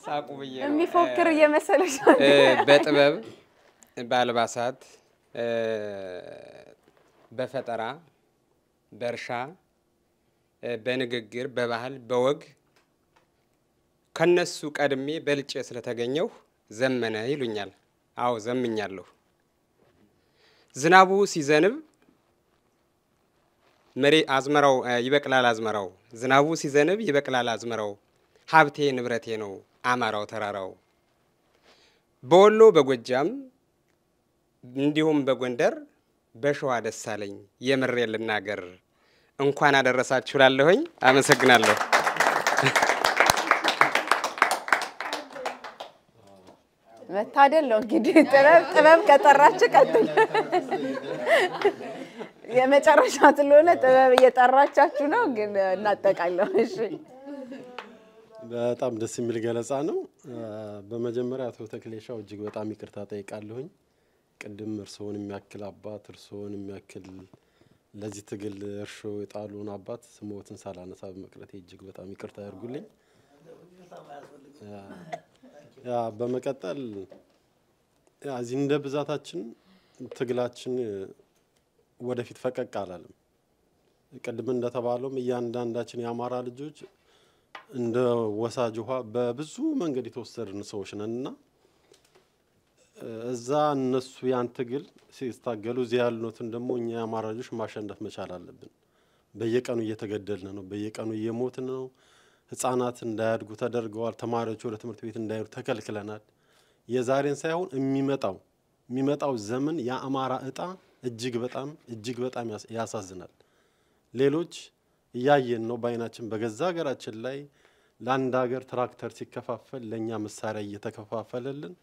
ሳቁ ብዬ ነው የሚፎክር እየመሰለሽ በጥበብ በአልባሳት በፈጠራ በእርሻ በንግግር በባህል በወግ ከነሱ ቀድሜ በልጬ ስለተገኘው ዘመነ ይሉኛል። አዎ ዘምኛለሁ። ዝናቡ ሲዘንብ መሬ አዝመራው ይበቅላል አዝመራው ዝናቡ ሲዘንብ ይበቅላል አዝመራው ሀብቴ ንብረቴ ነው አማራው ተራራው። በወሎ በጎጃም እንዲሁም በጎንደር በሸዋ ደሳለኝ የምሬ ልናገር እንኳን አደረሳችሁ ላለሁኝ አመሰግናለሁ። መታደል ነው እንግዲህ ጥበብ ከጠራች ቀጥል የመጨረሻ ስለሆነ ጥበብ እየጠራቻችሁ ነው ግን እናጠቃለሁ። እሺ በጣም ደስ የሚል ገለጻ ነው። በመጀመሪያ አቶ ተክሌሻው እጅግ በጣም ይቅርታ ጠይቃለሁኝ። ቅድም እርስዎን የሚያክል አባት እርስዎን የሚያክል ለዚህ ትግል እርሾ የጣሉን አባት ስሞትን ሳላነሳ በመቅረቴ እጅግ በጣም ይቅርታ ያርጉልኝ። ያ በመቀጠል እዚህ እንደ ብዛታችን ትግላችን ወደፊት ፈቀቅ አላለም። ቅድም እንደተባለውም እያንዳንዳችን የአማራ ልጆች እንደ ወሳጅ ውሃ በብዙ መንገድ የተወሰድን ሰዎች ነንና እዛ እነሱ ያን ትግል ሲታገሉ እዚህ ያሉትን ደግሞ እኛ የአማራ ልጆች ማሸነፍ መቻል አለብን። በየቀኑ እየተገደልን ነው፣ በየቀኑ እየሞትን ነው። ህፃናት እንዳያድጉ ተደርገዋል። ተማሪዎች ወደ ትምህርት ቤት እንዳይሄዱ ተከልክለናል። የዛሬን ሳይሆን የሚመጣው ዘመን የአማራ እጣ እጅግ በጣም ያሳዝናል። ሌሎች እያየን ነው ባይናችን በገዛ ሀገራችን ላይ ለአንድ ሀገር ትራክተር ሲከፋፈል ለኛ መሳሪያ እየተከፋፈለልን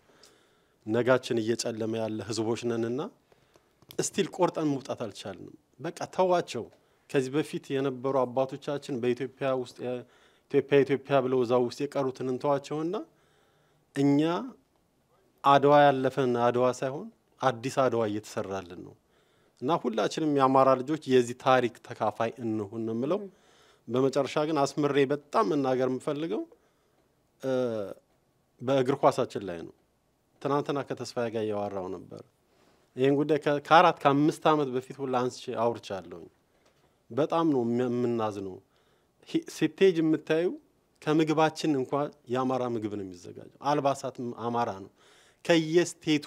ነጋችን እየጨለመ ያለ ህዝቦች ነንና እስቲል ቆርጠን መውጣት አልቻልንም። በቃ ተዋቸው። ከዚህ በፊት የነበሩ አባቶቻችን በኢትዮጵያ ውስጥ ኢትዮጵያ ብለው እዛው ውስጥ የቀሩትን እንተዋቸውና እኛ አድዋ ያለፈን አድዋ ሳይሆን አዲስ አድዋ እየተሰራልን ነው እና ሁላችንም የአማራ ልጆች የዚህ ታሪክ ተካፋይ እንሁን ነው የምለው። በመጨረሻ ግን አስምሬ በጣም መናገር የምፈልገው በእግር ኳሳችን ላይ ነው። ትናንትና ከተስፋዬ ጋር ያወራው ነበር። ይሄን ጉዳይ ከ4-5 ዓመት በፊት ሁላ አንስቼ አውርቻለሁ። በጣም ነው የምናዝነው። ስቴጅ የምታዩ ከምግባችን እንኳን የአማራ ምግብ ነው የሚዘጋጀው። አልባሳት አማራ ነው። ከየስቴቱ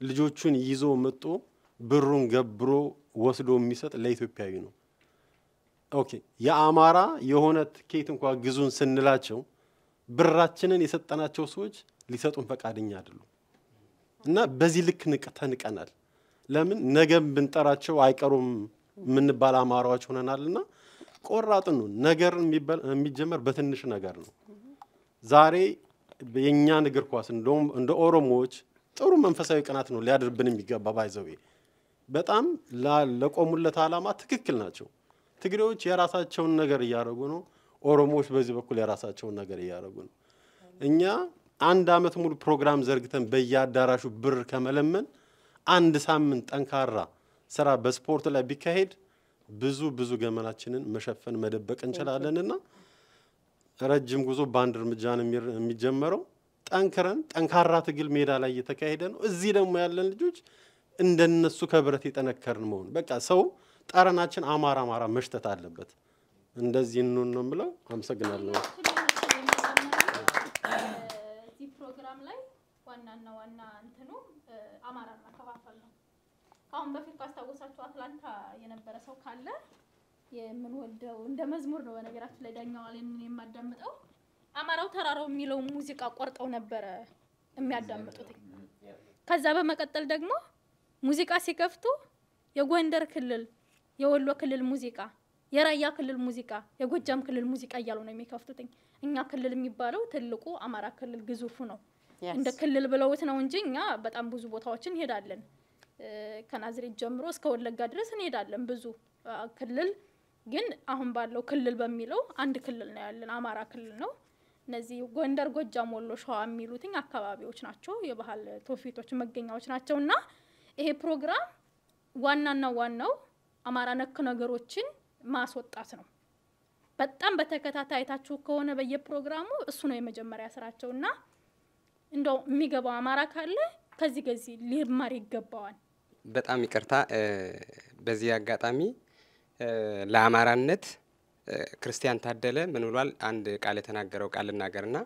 ልጆቹን ይዞ መጥቶ ብሩን ገብሮ ወስዶ የሚሰጥ ለኢትዮጵያዊ ነው። ኦኬ የአማራ የሆነ ትኬት እንኳን ግዙን ስንላቸው ብራችንን የሰጠናቸው ሰዎች ሊሰጡን ፈቃደኛ አይደሉም እና በዚህ ልክ ተንቀናል። ለምን ነገም ብንጠራቸው አይቀሩም ምንባል አማራዎች ሆነናልና ቆራጥኑ ነገር የሚጀመር በትንሽ ነገር ነው። ዛሬ የኛን እግር ኳስ እንደ ኦሮሞዎች ጥሩ መንፈሳዊ ቅናት ነው ሊያድርብን የሚገባ ባይዘው በጣም ለቆሙለት ዓላማ ትክክል ናቸው። ትግሬዎች የራሳቸውን ነገር እያደረጉ ነው። ኦሮሞዎች በዚህ በኩል የራሳቸውን ነገር እያደረጉ ነው። እኛ አንድ አመት ሙሉ ፕሮግራም ዘርግተን በየአዳራሹ ብር ከመለመን አንድ ሳምንት ጠንካራ ስራ በስፖርት ላይ ቢካሄድ ብዙ ገመናችንን መሸፈን መደበቅ እንችላለንና ረጅም ጉዞ በአንድ እርምጃ ነው የሚጀመረው። ጠንካራ ትግል ሜዳ ላይ እየተካሄደ ነው። እዚህ ደግሞ ያለን ልጆች እንደነሱ ከብረት የጠነከርን መሆን በቃ ሰው ጠረናችን አማራ መሽተት አለበት። እንደዚህ ነው የምለው። አመሰግናለሁ። እዚህ ፕሮግራም ላይ ዋና እንትኑ አማራን ማከፋፈል ነው። አሁን በፊት ካስታወሳችሁ አትላንታ የነበረ ሰው ካለ የምንወደው እንደ መዝሙር ነው። በነገራችን ላይ ዳኛው ላይ ምን የማዳምጠው አማራው ተራራው የሚለው ሙዚቃ ቆርጠው ነበር የሚያዳምጡት። ከዛ በመቀጠል ደግሞ ሙዚቃ ሲከፍቱ የጎንደር ክልል፣ የወሎ ክልል ሙዚቃ፣ የራያ ክልል ሙዚቃ፣ የጎጃም ክልል ሙዚቃ እያሉ ነው የሚከፍቱት። እኛ ክልል የሚባለው ትልቁ አማራ ክልል ግዙፉ ነው። እንደ ክልል ብለውት ነው እንጂ እኛ በጣም ብዙ ቦታዎችን እንሄዳለን። ከናዝሬት ጀምሮ እስከ ወለጋ ድረስ እንሄዳለን። ብዙ ክልል ግን አሁን ባለው ክልል በሚለው አንድ ክልል ነው ያለን፣ አማራ ክልል ነው። እነዚህ ጎንደር፣ ጎጃም፣ ወሎ፣ ሸዋ የሚሉትኝ አካባቢዎች ናቸው የባህል ትውፊቶች መገኛዎች ናቸውና ይሄ ፕሮግራም ዋናው አማራ ነክ ነገሮችን ማስወጣት ነው። በጣም በተከታታይታችሁ ከሆነ በየፕሮግራሙ እሱ ነው የመጀመሪያ ስራቸውና እንደው የሚገባው አማራ ካለ ከዚህ ሊማር ይገባዋል። በጣም ይቅርታ በዚህ አጋጣሚ ለአማራነት ክርስቲያን ታደለ ምን ብሏል? አንድ ቃል የተናገረው ቃል ልናገርና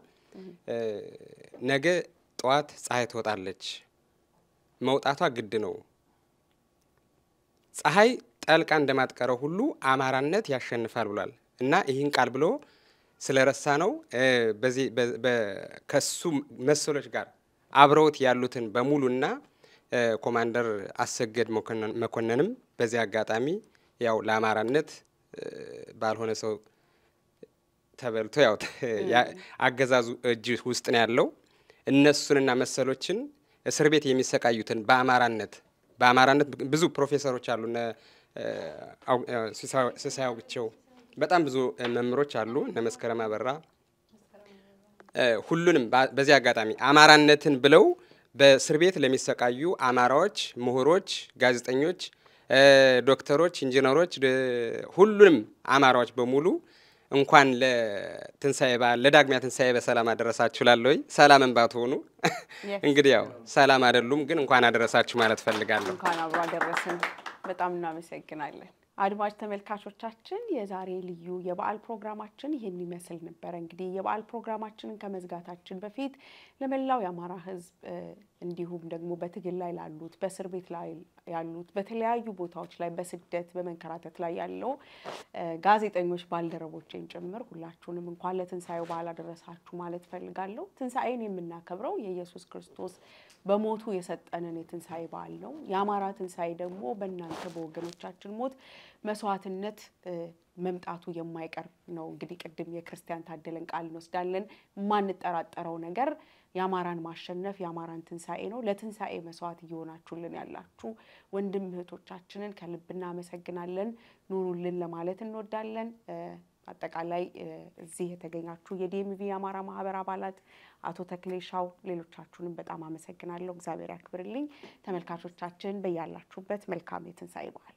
ነገ ጠዋት ፀሐይ ትወጣለች፣ መውጣቷ ግድ ነው። ፀሐይ ጠልቃ እንደማትቀረው ሁሉ አማራነት ያሸንፋል ብሏል እና ይህን ቃል ብሎ ስለረሳ ነው በዚህ ከሱ መሰሎች ጋር አብረውት ያሉትን በሙሉና ኮማንደር አሰገድ መኮንንም በዚህ አጋጣሚ ያው ለአማራነት ባልሆነ ሰው ተበልቶ ያው አገዛዙ እጅ ውስጥ ነው ያለው። እነሱንና መሰሎችን እስር ቤት የሚሰቃዩትን በአማራነት ብዙ ፕሮፌሰሮች አሉና ሲሳያውቸው በጣም ብዙ መምሮች አሉ እነ መስከረም አበራ ሁሉንም በዚህ አጋጣሚ አማራነትን ብለው በእስር ቤት ለሚሰቃዩ አማራዎች፣ ምሁሮች፣ ጋዜጠኞች፣ ዶክተሮች፣ ኢንጂነሮች ሁሉንም አማራዎች በሙሉ እንኳን ለትንሳኤ በዓል ለዳግሚያ ትንሳኤ በሰላም አደረሳችሁ ላለይ ሰላምን ባትሆኑ እንግዲህ ያው ሰላም አይደሉም ግን እንኳን አደረሳችሁ ማለት ፈልጋለሁ። እንኳን አብሮ አደረሰን። በጣም እናመሰግናለን። አድማጭ ተመልካቾቻችን የዛሬ ልዩ የበዓል ፕሮግራማችን ይሄን ይመስል ነበር። እንግዲህ የበዓል ፕሮግራማችንን ከመዝጋታችን በፊት ለመላው የአማራ ሕዝብ እንዲሁም ደግሞ በትግል ላይ ላሉት በእስር ቤት ላይ ያሉት በተለያዩ ቦታዎች ላይ በስደት በመንከራተት ላይ ያለው ጋዜጠኞች ባልደረቦችን ጭምር ሁላችሁንም እንኳን ለትንሳኤው በዓል አደረሳችሁ ማለት ፈልጋለሁ። ትንሳኤን የምናከብረው የኢየሱስ ክርስቶስ በሞቱ የሰጠንን የትንሳኤ በዓል ነው። የአማራ ትንሳኤ ደግሞ በእናንተ በወገኖቻችን ሞት መስዋዕትነት መምጣቱ የማይቀር ነው። እንግዲህ ቅድም የክርስቲያን ታደለን ቃል እንወስዳለን። ማንጠራጠረው ነገር የአማራን ማሸነፍ የአማራን ትንሳኤ ነው። ለትንሳኤ መስዋዕት እየሆናችሁልን ያላችሁ ወንድም እህቶቻችንን ከልብ እናመሰግናለን። ኑሩልን ለማለት እንወዳለን። አጠቃላይ እዚህ የተገኛችሁ የዲኤምቪ አማራ ማህበር አባላት አቶ ተክሌሻው ሌሎቻችሁንም በጣም አመሰግናለሁ። እግዚአብሔር ያክብርልኝ። ተመልካቾቻችን በያላችሁበት መልካም የትንሳኤ በዓል